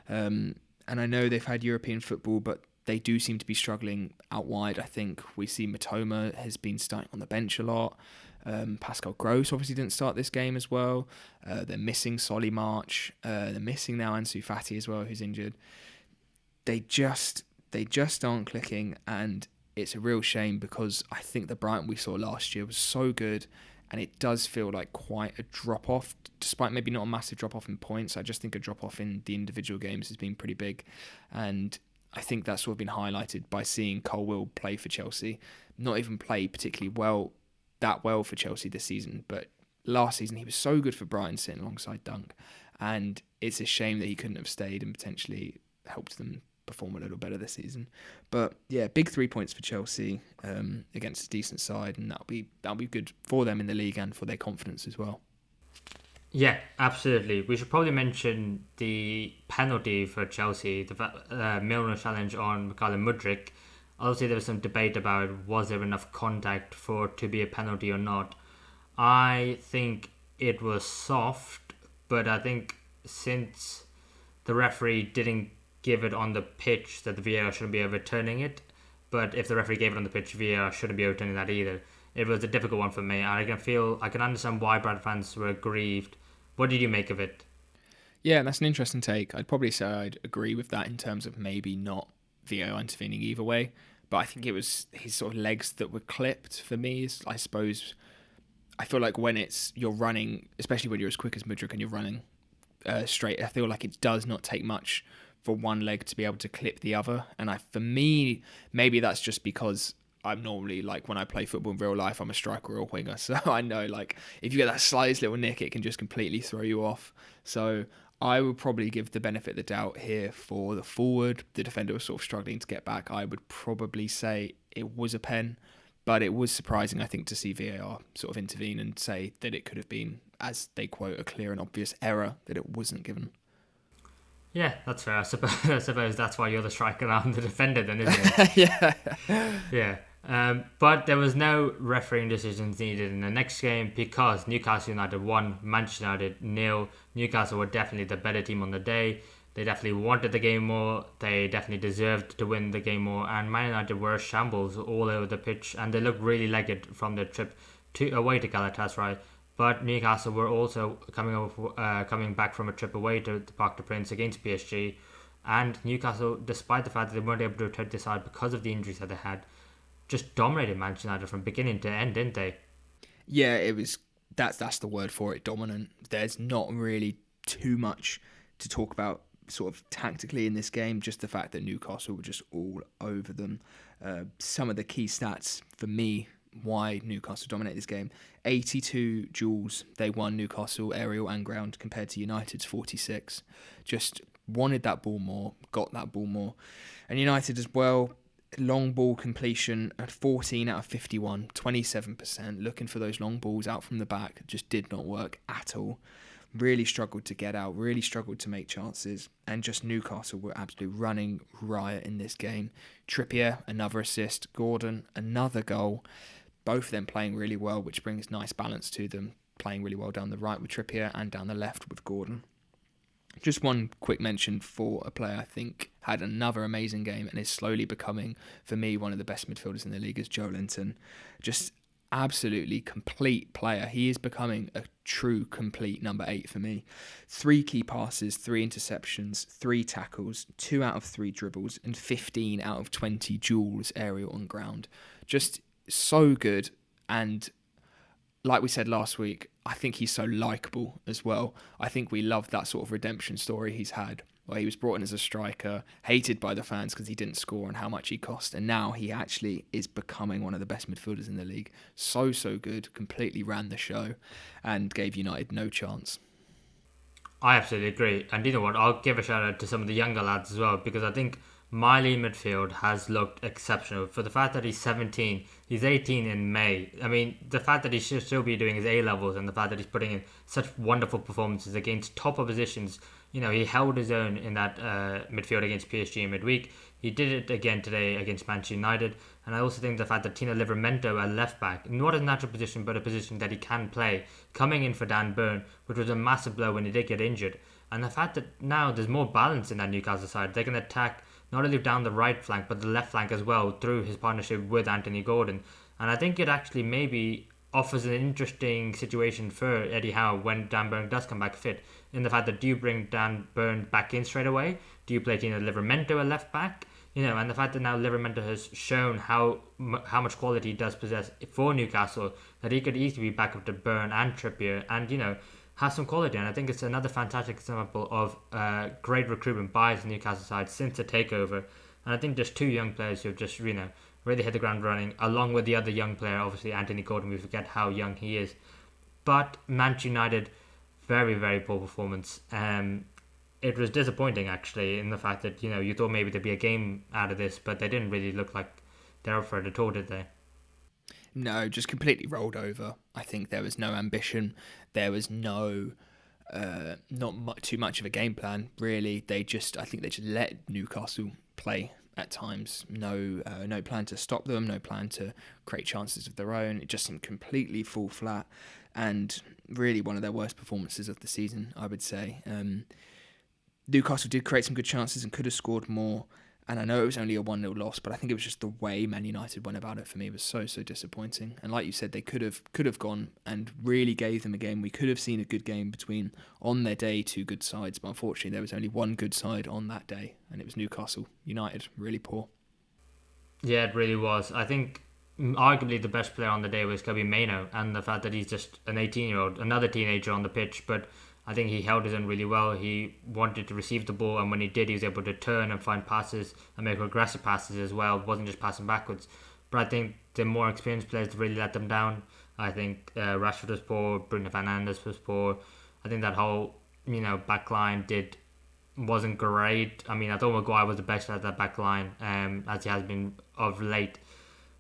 And I know they've had European football, but they do seem to be struggling out wide. I think we see Matoma has been starting on the bench a lot. Pascal Gross obviously didn't start this game as well. They're missing Solly March. They're missing now Ansu Fati as well, who's injured. They just aren't clicking, and it's a real shame because I think the Brighton we saw last year was so good, and it does feel like quite a drop-off, despite maybe not a massive drop-off in points. I just think a drop-off in the individual games has been pretty big, and I think that's sort of been highlighted by seeing Colwell play for Chelsea. Not even play particularly that well for Chelsea this season, but last season he was so good for Brighton sitting alongside Dunk, and it's a shame that he couldn't have stayed and potentially helped them perform a little better this season. But yeah, big 3 points for Chelsea against a decent side, and that'll be good for them in the league and for their confidence as well. Yeah, absolutely. We should probably mention the penalty for Chelsea, the Milner challenge on Mykhailo Mudryk. Obviously, there was some debate about was there enough contact for it to be a penalty or not. I think it was soft, but I think since the referee didn't give it on the pitch, that the VAR shouldn't be overturning it. But if the referee gave it on the pitch, VAR shouldn't be overturning that either. It was a difficult one for me. I can understand why Brad fans were aggrieved. What did you make of it? Yeah, that's an interesting take. I'd probably say I'd agree with that in terms of maybe not VAR intervening either way, but I think it was his sort of legs that were clipped for me. I suppose I feel like when you're running, especially when you're as quick as Mudryk and you're running straight. I feel like it does not take much for one leg to be able to clip the other. And for me, maybe that's just because I'm normally, like, when I play football in real life, I'm a striker or a winger. So I know, like, if you get that slightest little nick, it can just completely throw you off. So I would probably give the benefit of the doubt here for the forward. The defender was sort of struggling to get back. I would probably say it was a pen, but it was surprising, I think, to see VAR sort of intervene and say that it could have been, as they quote, a clear and obvious error that it wasn't given. Yeah, that's fair. I suppose that's why you're the striker and I'm the defender then, isn't it? Yeah. Yeah. But there was no refereeing decisions needed in the next game because Newcastle United won, Manchester United 0. Newcastle were definitely the better team on the day. They definitely wanted the game more. They definitely deserved to win the game more. And Man United were shambles all over the pitch, and they looked really legged from their trip away to Galatasaray. But Newcastle were also coming back from a trip away to the Parc des Princes against PSG. And Newcastle, despite the fact that they weren't able to return this side because of the injuries that they had, just dominated Manchester United from beginning to end, didn't they? Yeah, it was. That's the word for it. Dominant. There's not really too much to talk about, sort of tactically in this game. Just the fact that Newcastle were just all over them. Some of the key stats for me why Newcastle dominated this game: 82 duels they won, Newcastle, aerial and ground, compared to United's 46. Just wanted that ball more, got that ball more, and United as well. Long ball completion at 14 out of 51, 27%. Looking for those long balls out from the back just did not work at all. Really struggled to get out, really struggled to make chances, and just Newcastle were absolutely running riot in this game. Trippier, another assist. Gordon, another goal. Both of them playing really well, which brings nice balance to them. Playing really well down the right with Trippier and down the left with Gordon. Just one quick mention for a player I think had another amazing game and is slowly becoming, for me, one of the best midfielders in the league, is Joelinton. Just absolutely complete player. He is becoming a true complete number 8 for me. 3 key passes, 3 interceptions, 3 tackles, 2 out of 3 dribbles, and 15 out of 20 duels, aerial and ground. Just so good. And like we said last week, I think he's so likeable as well. I think we love that sort of redemption story he's had, where he was brought in as a striker, hated by the fans because he didn't score and how much he cost, and now he actually is becoming one of the best midfielders in the league. So good, completely ran the show and gave United no chance. I absolutely agree. And you know what, I'll give a shout out to some of the younger lads as well, because I think Miley midfield has looked exceptional. For the fact that he's 17, he's 18 in May. I mean, the fact that he should still be doing his A-levels and the fact that he's putting in such wonderful performances against top oppositions. You know, he held his own in that midfield against PSG in midweek. He did it again today against Manchester United. And I also think the fact that Tino Livramento at left back, not a natural position, but a position that he can play, coming in for Dan Burn, which was a massive blow when he did get injured. And the fact that now there's more balance in that Newcastle side. They can attack not only down the right flank, but the left flank as well through his partnership with Anthony Gordon. And I think it actually maybe offers an interesting situation for Eddie Howe when Dan Burn does come back fit, in the fact that do you bring Dan Burn back in straight away? Do you play Tino Livramento at left back? You know, and the fact that now Livramento has shown how much quality he does possess for Newcastle, that he could easily be back up to Burn and Trippier, and, you know, has some quality. And I think it's another fantastic example of great recruitment by the Newcastle side since the takeover. And I think there's 2 young players who have just, you know, really hit the ground running, along with the other young player, obviously Anthony Gordon. We forget how young he is. But Manchester United, very, very poor performance. It was disappointing, actually, in the fact that, you know, you thought maybe there'd be a game out of this, but they didn't really look like they're up for it at all, did they? No, just completely rolled over. I think there was no ambition. There was no, too much of a game plan, really. I think they just let Newcastle play at times. No plan to stop them, no plan to create chances of their own. It just seemed completely fall flat, and really one of their worst performances of the season, I would say. Newcastle did create some good chances and could have scored more. And I know it was only a 1-0 loss, but I think it was just the way Man United went about it for me was so disappointing. And like you said, they could have gone and really gave them a game. We could have seen a good game between, on their day, 2 good sides. But unfortunately, there was only one good side on that day, and it was Newcastle United. Really poor. Yeah, it really was. I think arguably the best player on the day was Kobe Mainoo, and the fact that he's just an 18-year-old, another teenager on the pitch. But I think he held his own really well. He wanted to receive the ball, and when he did, he was able to turn and find passes and make aggressive passes as well. It wasn't just passing backwards. But I think the more experienced players really let them down. I think Rashford was poor, Bruno Fernandes was poor. I think that whole back line wasn't great. I mean, I thought Maguire was the best at that back line, as he has been of late.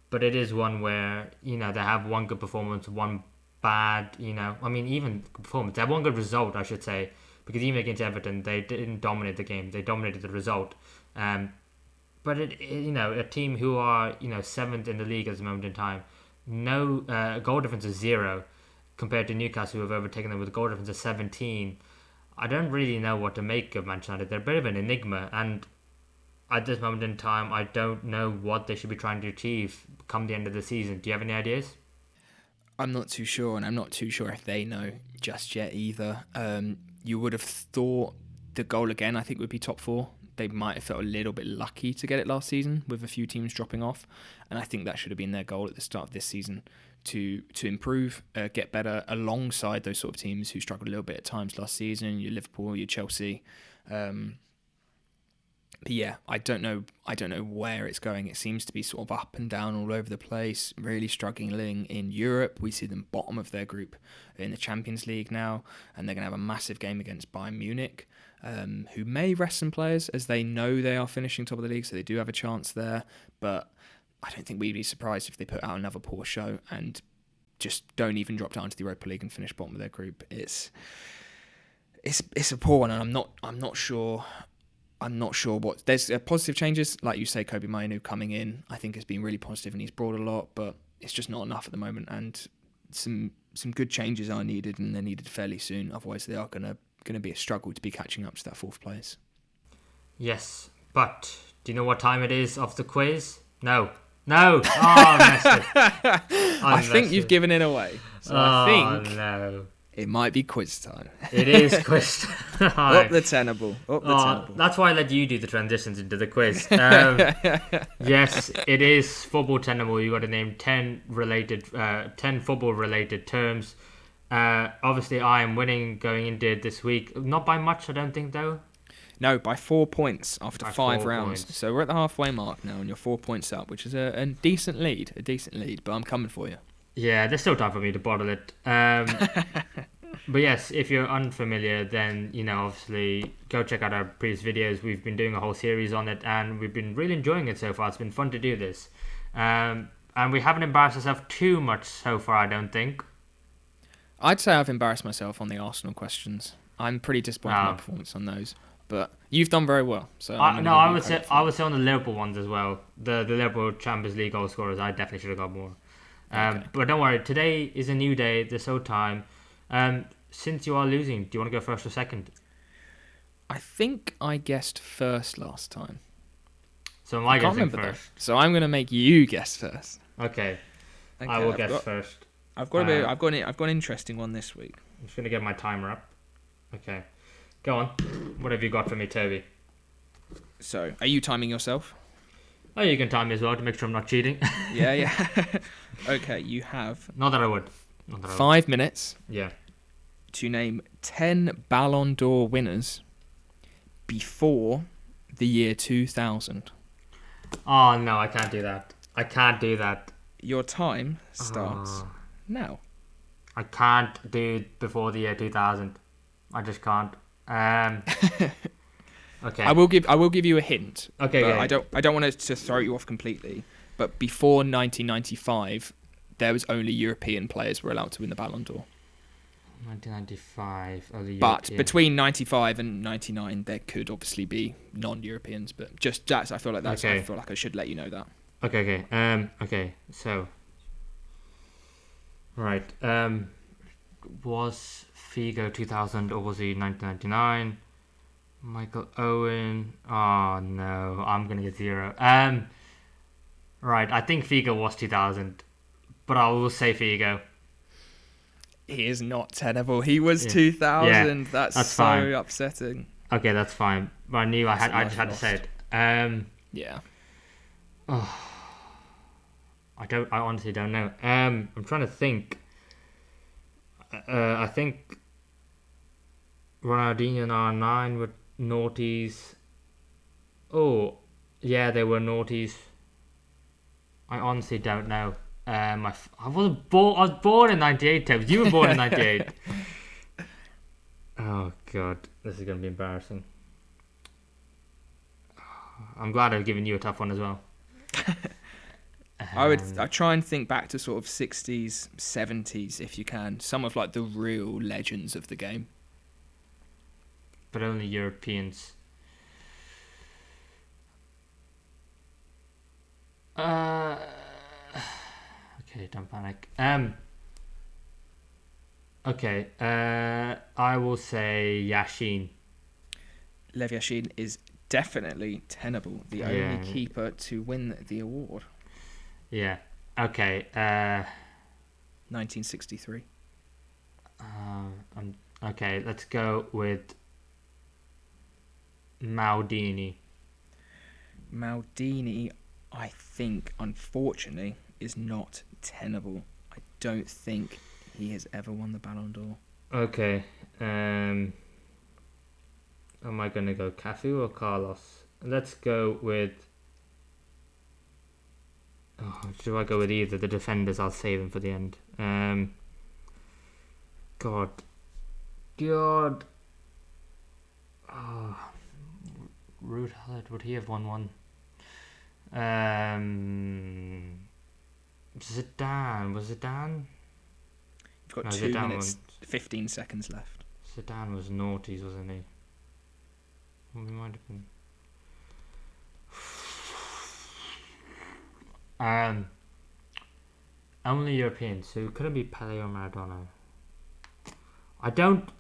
But it is one where, they have one good performance, one bad, even performance. They have one good result, I should say, because even against Everton, they didn't dominate the game. They dominated the result. But, a team who are, 7th in the league at this moment in time, no goal difference is 0 compared to Newcastle, who have overtaken them with a goal difference of 17. I don't really know what to make of Manchester United. They're a bit of an enigma, and at this moment in time, I don't know what they should be trying to achieve come the end of the season. Do you have any ideas? I'm not too sure, and I'm not too sure if they know just yet either. You would have thought the goal again, I think, would be top 4. They might have felt a little bit lucky to get it last season with a few teams dropping off, and I think that should have been their goal at the start of this season to improve, get better alongside those sort of teams who struggled a little bit at times last season. Your Liverpool, your Chelsea. But yeah, I don't know where it's going. It seems to be sort of up and down all over the place, really struggling in Europe. We see them bottom of their group in the Champions League now, and they're going to have a massive game against Bayern Munich, who may rest some players as they know they are finishing top of the league, so they do have a chance there. But I don't think we'd be surprised if they put out another poor show and just don't even drop down to the Europa League and finish bottom of their group. It's a poor one, and I'm not sure what... There's positive changes, like you say, Kobe Mainoo coming in, I think has been really positive and he's brought a lot, but it's just not enough at the moment, and some good changes are needed, and they're needed fairly soon. Otherwise, they are going to be a struggle to be catching up to that 4th place. Yes, but do you know what time it is of the quiz? No. Oh, I think you've given it away. So I think no. It might be quiz time. It is quiz time. Up the Tennable. That's why I let you do the transitions into the quiz. Yes, it is Football Tennable. You got to name 10 football related terms. Obviously, I am winning going into this week. Not by much, I don't think, though. No, by 4 points after 5 rounds. Points. So we're at the halfway mark now, and you're 4 points up, which is a decent lead. But I'm coming for you. Yeah, there's still time for me to bottle it. But yes, if you're unfamiliar, then, obviously go check out our previous videos. We've been doing a whole series on it, and we've been really enjoying it so far. It's been fun to do this. And we haven't embarrassed ourselves too much so far, I don't think. I'd say I've embarrassed myself on the Arsenal questions. I'm pretty disappointed with my performance on those. But you've done very well. So I would say on the Liverpool ones as well. The Liverpool Champions League goal scorers, I definitely should have got more. Okay. But don't worry, today is a new day. There's so time. Since you are losing, do you want to go first or second? I think I guessed first last time. So am I guessing first? So I'm going to make you guess first. Okay. I will guess first. I've got an interesting one this week. I'm just going to get my timer up. Okay. Go on. What have you got for me, Toby? So, are you timing yourself? Oh, you can time me as well to make sure I'm not cheating. Yeah. Okay, you have... Not that I would. 5 minutes. Yeah. To name 10 Ballon d'Or winners before the year 2000. Oh, no, I can't do that. Your time starts now. I can't do it before the year 2000. I just can't. Okay. I will give you a hint. Okay. I don't want to throw you off completely. But before 1995, there was only European players were allowed to win the Ballon d'Or. 1995. But between 95 and 99, there could obviously be non-Europeans. But just that's I feel like I should let you know that. Okay. Okay. So. Right. Was Figo 2000 or was he 1999? Michael Owen. Oh no, I'm gonna get 0. Right, I think Figo was 2000, but I will say Figo. He is not Tennable. He was 2000. Yeah, that's so fine. Upsetting. Okay, that's fine. But I knew I just had to say it. Yeah. Oh, I honestly don't know. I'm trying to think. I think Ronaldinho in R9 with noughties. Oh, yeah, they were noughties. I honestly don't know. I was born in '98. Tebs. You were born in '98. Oh god, this is gonna be embarrassing. I'm glad I've given you a tough one as well. I'd try and think back to sort of 60s, 70s if you can. Some of like the real legends of the game. But only Europeans. Okay, don't panic. Okay, I will say Yashin. Lev Yashin is definitely tenable, the only keeper to win the award. Yeah. Okay. 1963. Okay, let's go with Maldini. Maldini, I think, unfortunately, is not tenable. I don't think he has ever won the Ballon d'Or. Okay. Am I going to go Cafu or Carlos? Let's go with... Oh, should I go with either? The defenders, I'll save them for the end. God. Oh, Ruud Gullit, would he have won one? Zidane. Was Zidane? You've got 2 minutes, 15 seconds left. Zidane was noughties, wasn't he? Well, he might have been. Only Europeans, so couldn't be Pele or Maradona. I don't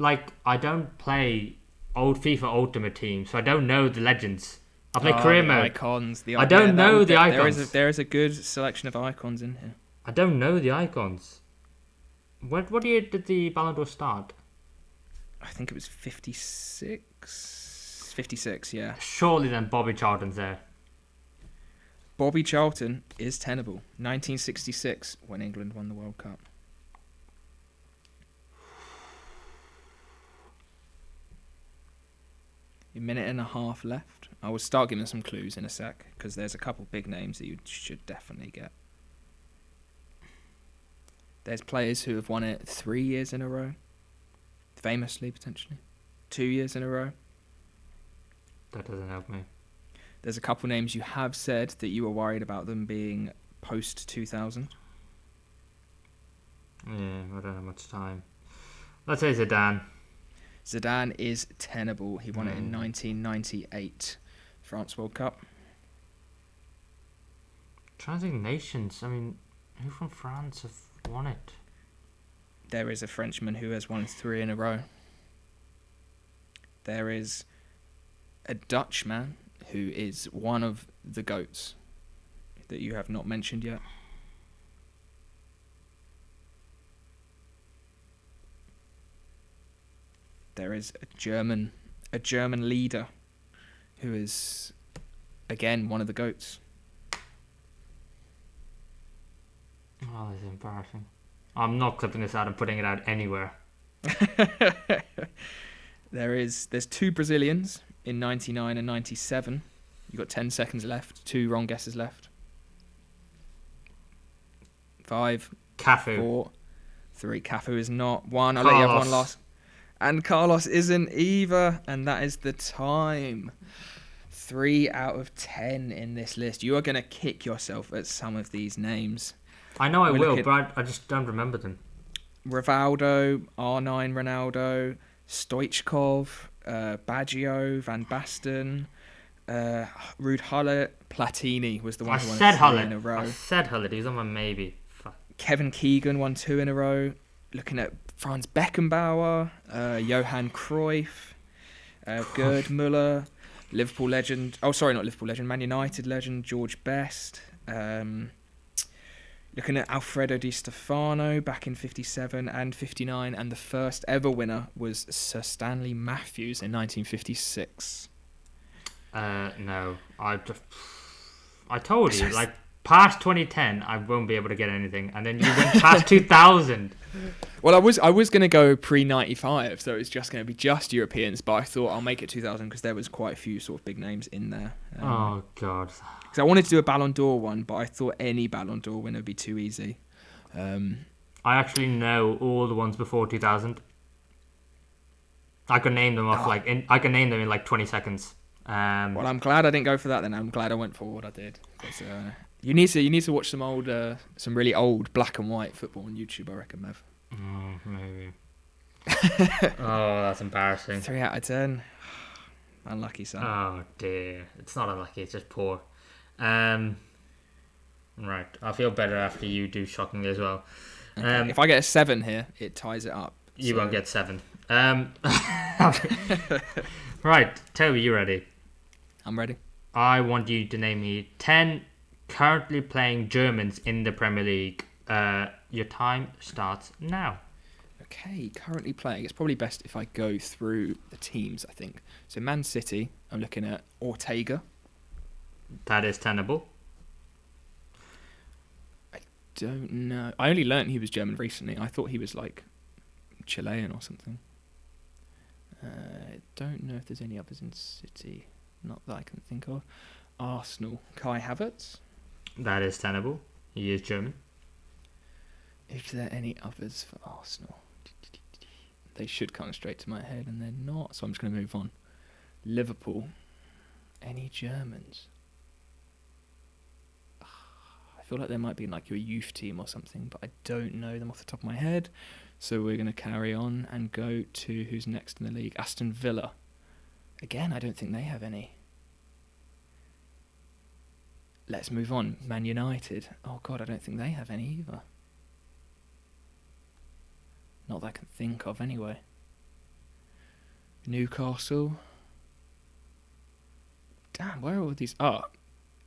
play old FIFA Ultimate Team, so I don't know the legends. I play career mode. Icons. I don't know the icons. There is a good selection of icons in here. I don't know the icons. What year did the Ballon d'Or start? I think it was 56. 56, yeah. Surely then Bobby Charlton's there. Bobby Charlton is tenable. 1966, when England won the World Cup. A minute and a half left. I will start giving some clues in a sec, because there's a couple big names that you should definitely get. There's players who have won it 3 years in a row. Famously, potentially. 2 years in a row. That doesn't help me. There's a couple names you have said that you were worried about them being post-2000. Yeah, I don't have much time. Let's say Zidane. Zidane is tenable. He won it in 1998 France World Cup. Trying to think nations. I mean, who from France have won it? There is a Frenchman who has won 3 in a row. There is a Dutchman who is one of the GOATs that you have not mentioned yet. There is a German leader who is, again, one of the GOATs. Oh, this is embarrassing. I'm not clipping this out and putting it out anywhere. There's 2 Brazilians in 99 and 97. You've got 10 seconds left. 2 wrong guesses left. 5, Cafu. 4, 3. Cafu is not. 1. I'll Carlos. let you have one last. And Carlos isn't either. And that is the time. 3 out of 10 in this list. You are going to kick yourself at some of these names. I know I will, but I just don't remember them. Rivaldo, R9 Ronaldo, Stoichkov, Baggio, Van Basten, Ruud Gullit, Platini was the one who won 3 in a row. I said Gullit, he was on my maybe. Fuck. Kevin Keegan won 2 in a row. Looking at Franz Beckenbauer, Johan Cruyff, Gerd Müller, Liverpool legend. Oh, sorry, not Liverpool legend. Man United legend George Best. Looking at Alfredo Di Stefano back in 57 and 59, and the first ever winner was Sir Stanley Matthews in 1956. No, I told you, like past 2010, I won't be able to get anything, and then you went past 2000. Well, I was going to go pre-95, so it's just going to be just Europeans, but I thought I'll make it 2000 because there was quite a few sort of big names in there. Oh, God. Because I wanted to do a Ballon d'Or one, but I thought any Ballon d'Or winner would be too easy. I actually know all the ones before 2000. I could name them off I can name them in like 20 seconds. Well, I'm glad I didn't go for that then. I'm glad I went for what I did. You need to watch some really old black and white football on YouTube, I reckon, Mev. Maybe. Oh, that's embarrassing. 3 out of 10. Unlucky, son. Oh dear, it's not unlucky. It's just poor. Right, I feel better after you do shockingly as well. Okay. If I get a 7 here, it ties it up. You won't get 7. Right, Toby, you ready? I'm ready. I want you to name me 10 currently playing Germans in the Premier League. Your time starts now. Okay, currently playing. It's probably best if I go through the teams, I think. So Man City, I'm looking at Ortega. That is tenable. I don't know. I only learnt he was German recently. I thought he was like Chilean or something. I don't know if there's any others in City. Not that I can think of. Arsenal, Kai Havertz. That is tenable. He is German. Is there any others for Arsenal? They should come straight to my head, and they're not, so I'm just going to move on. Liverpool. Any Germans? I feel like there might be like your youth team or something, but I don't know them off the top of my head. So we're going to carry on and go to who's next in the league. Aston Villa. Again, I don't think they have any. Let's move on. Man United. Oh God, I don't think they have any either. Not that I can think of anyway. Newcastle. Damn, where are all these? Oh,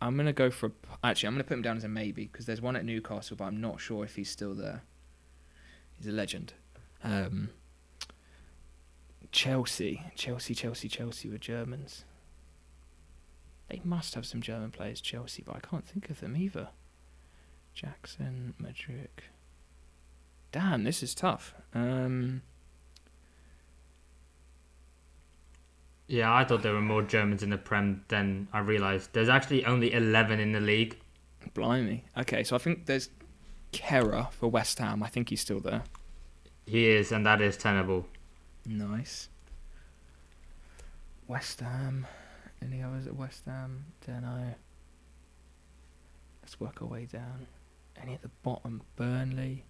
I'm going to go for... Actually, I'm going to put him down as a maybe, because there's one at Newcastle, but I'm not sure if he's still there. He's a legend. Chelsea were Germans. They must have some German players, Chelsea, but I can't think of them either. Jackson, Madrid. Damn, this is tough. Yeah, I thought there were more Germans in the Prem than I realised. There's actually only 11 in the league. Blimey. Okay, so I think there's Kehrer for West Ham. I think he's still there. He is, and that is tenable. Nice. West Ham. Any others at West Ham? Don't know. Let's work our way down. Any at the bottom? Burnley.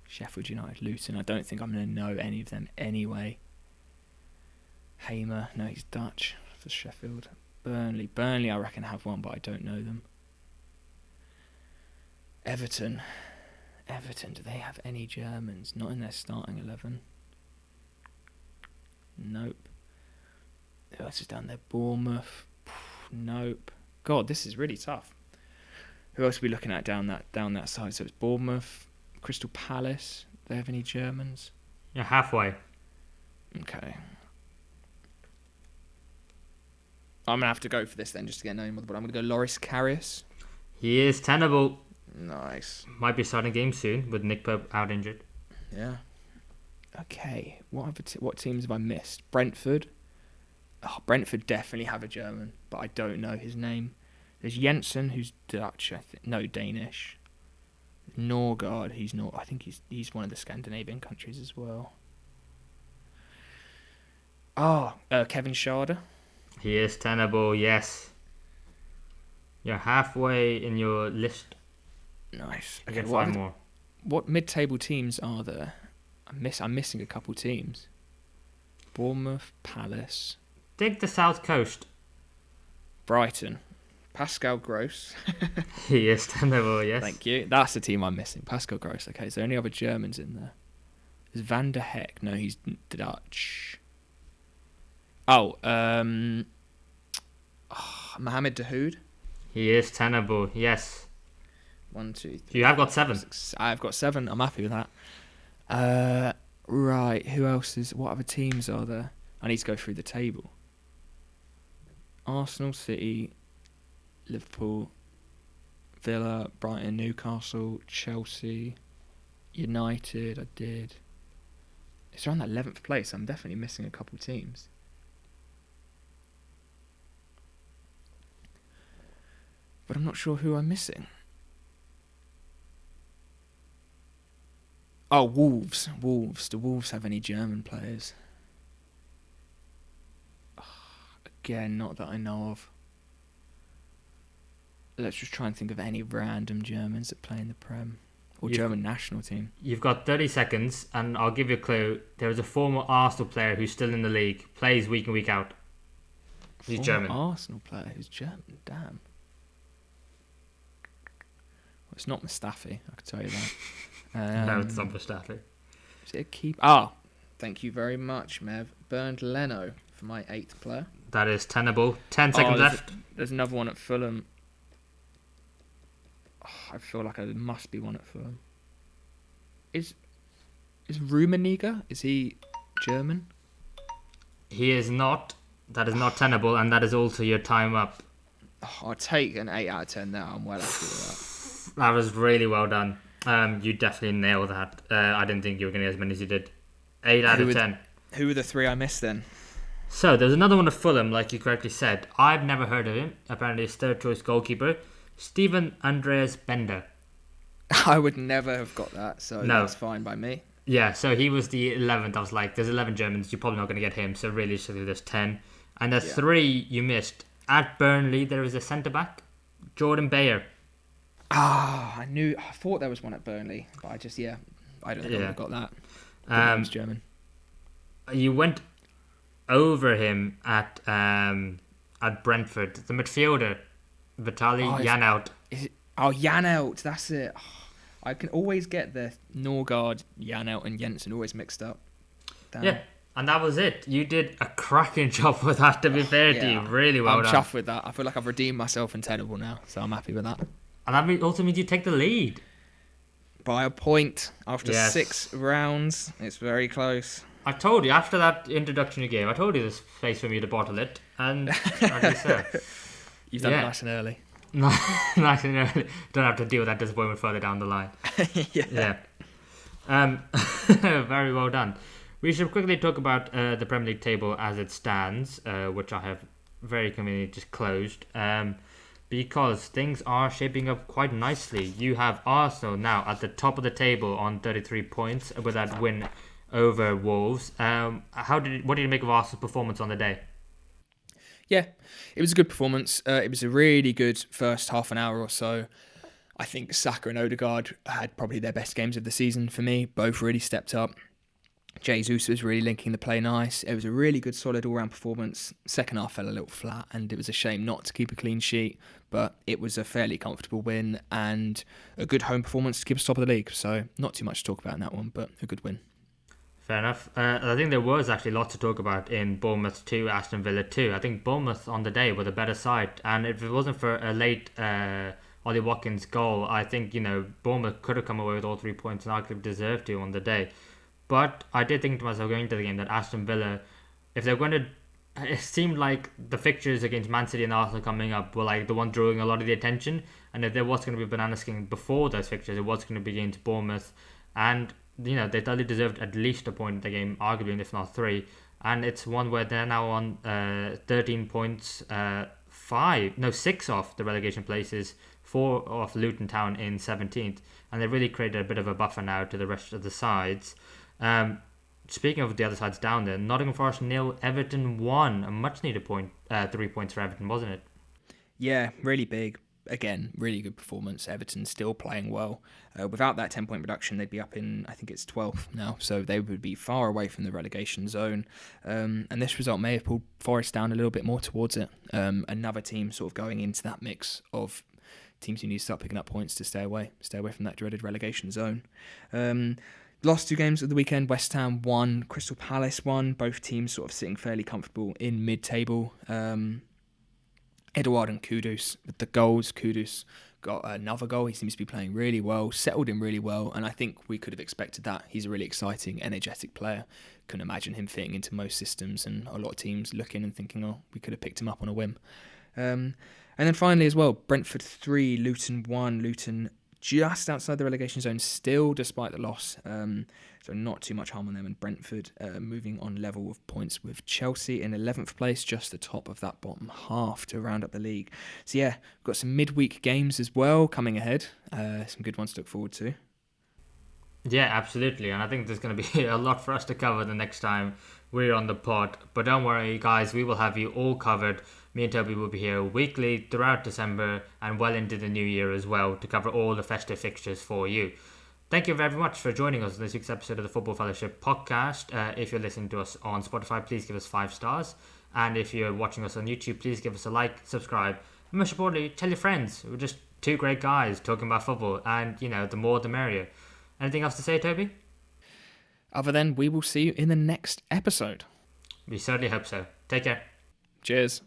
Sheffield United, Luton. I don't think I'm going to know any of them anyway. Hamer. No, he's Dutch for Sheffield. Burnley, I reckon have one, but I don't know them. Everton, do they have any Germans? Not in their starting 11. Nope. Who else is down there? Bournemouth. Nope. God, this is really tough. Who else are we looking at down that side? So it's Bournemouth, Crystal Palace. Do they have any Germans? You're halfway. Okay. I'm going to have to go for this then, just to get a name, but I'm going to go Loris Karius. He is tenable. Nice. Might be starting game soon with Nick Pope out injured. Yeah. Okay. What teams have I missed? Brentford. Oh, Brentford definitely have a German, but I don't know his name. There's Jensen, who's Dutch, I think. No, Danish. Norgard, he's not. I think he's one of the Scandinavian countries as well. Oh, Kevin Schade. He is tenable, yes. You're halfway in your list. Nice. Okay, 5 more. What mid-table teams are there? I'm missing a couple teams. Bournemouth, Palace. Dig the South Coast. Brighton. Pascal Gross. He is tenable, yes. Thank you. That's the team I'm missing. Pascal Gross. Okay, is there any other Germans in there? Is Van der Heck? No, he's Dutch. Mohamed Dahoud. He is tenable, yes. 1, 2, 3. You have got 7. 6. I've got 7. I'm happy with that. Right. Who else is? What other teams are there? I need to go through the table. Arsenal, City, Liverpool, Villa, Brighton, Newcastle, Chelsea, United. I did. It's around that 11th place. I'm definitely missing a couple teams. But I'm not sure who I'm missing. Oh, Wolves. Do Wolves have any German players? Again, not that I know of. Let's just try and think of any random Germans that play in the Prem. Or German national team. You've got 30 seconds, and I'll give you a clue. There is a former Arsenal player who's still in the league, plays week in, week out. He's German. Arsenal player who's German, damn. Well, it's not Mustafi, I can tell you that. No, it's not Mustafi. Is it a keeper? Thank you very much, Mev. Bernd Leno for my 8th player. That is tenable. 10 seconds left. There's another one at Fulham. I feel like there must be one at Fulham. Is Rummenigge? Is he German? He is not. That is not tenable, and that is also your time up. I'll take an 8 out of 10 now. I'm well happy with that. That was really well done. You definitely nailed that. I didn't think you were going to get as many as you did. 8 out of 10. Who were the 3 I missed then? So, there's another one at Fulham, like you correctly said. I've never heard of him. Apparently, his third choice goalkeeper, Steven Andreas Bender. I would never have got that, so that's fine by me. Yeah, so he was the 11th. I was like, there's 11 Germans, you're probably not going to get him, so realistically there's 10. And the 3 you missed. At Burnley, there is a centre-back, Jordan Bayer. I thought there was one at Burnley, but I don't think I would have got that. He's German. You went over him at Brentford. The midfielder, Vitaly Janelt. Janelt, that's it. I can always get the Norgard, Janelt and Jensen always mixed up. Damn. Yeah, and that was it. You did a cracking job with that, to be fair to you. Really well done. I'm chuffed with that. I feel like I've redeemed myself in Tennable now, so I'm happy with that. And that also means you take the lead. By a point after 6 rounds. It's very close. I told you, after that introduction you gave, I told you there's space for me to bottle it. And as you said, you've done it nice and early. Nice and early. Don't have to deal with that disappointment further down the line. Yeah. Very well done. We should quickly talk about the Premier League table as it stands, which I have very conveniently just closed. Because things are shaping up quite nicely. You have Arsenal now at the top of the table on 33 points with that win over Wolves. What did you make of Arsenal's performance on the day? Yeah, it was a good performance. It was a really good first half an hour or so. I think Saka and Odegaard had probably their best games of the season for me. Both really stepped up. Jesus was really linking the play nice. It was a really good, solid all-round performance. Second half fell a little flat, and it was a shame not to keep a clean sheet, but it was a fairly comfortable win and a good home performance to keep us top of the league. So not too much to talk about in that one, but a good win. Fair enough. I think there was actually lots to talk about in Bournemouth 2, Aston Villa 2. I think Bournemouth on the day were the better side, and if it wasn't for a late Ollie Watkins goal, I think Bournemouth could have come away with all 3 points and arguably deserved to on the day. But I did think to myself going into the game that Aston Villa, if they're going to, it seemed like the fixtures against Man City and Arsenal coming up were like the one drawing a lot of the attention. And if there was going to be a banana skin before those fixtures, it was going to be against Bournemouth. And, they totally deserved at least a point in the game, arguably, if not 3. And it's one where they're now on 13 points, 6 off the relegation places, 4 off Luton Town in 17th. And they really created a bit of a buffer now to the rest of the sides. Speaking of the other sides down there, Nottingham Forest 0, Everton 1. A much needed point, 3 points for Everton, wasn't it? Yeah, really big. Again, really good performance. Everton still playing well. Without that 10-point reduction, they'd be up in, I think it's 12th now. So they would be far away from the relegation zone. And this result may have pulled Forest down a little bit more towards it. Another team sort of going into that mix of teams who need to start picking up points to stay away from that dreaded relegation zone. Last 2 games of the weekend, West Ham won, Crystal Palace won. Both teams sort of sitting fairly comfortable in mid-table. Etihad and Kudus with the goals. Kudus got another goal. He seems to be playing really well, settled in really well, and I think we could have expected that. He's a really exciting, energetic player. Couldn't imagine him fitting into most systems, and a lot of teams looking and thinking, we could have picked him up on a whim. And then finally as well, Brentford 3, Luton 1. Luton just outside the relegation zone still, despite the loss. So not too much harm on them. And Brentford moving on level of points with Chelsea in 11th place, just the top of that bottom half to round up the league. So yeah, got some midweek games as well coming ahead. Some good ones to look forward to. Yeah, absolutely. And I think there's going to be a lot for us to cover the next time we're on the pod. But don't worry, guys, we will have you all covered. Me and Toby will be here weekly throughout December and well into the new year as well to cover all the festive fixtures for you. Thank you very much for joining us on this week's episode of the Football Fellowship podcast. If you're listening to us on Spotify, please give us 5 stars. And if you're watching us on YouTube, please give us a like, subscribe, and most importantly, tell your friends. We're just two great guys talking about football, and the more the merrier. Anything else to say, Toby? Other than we will see you in the next episode. We certainly hope so. Take care. Cheers.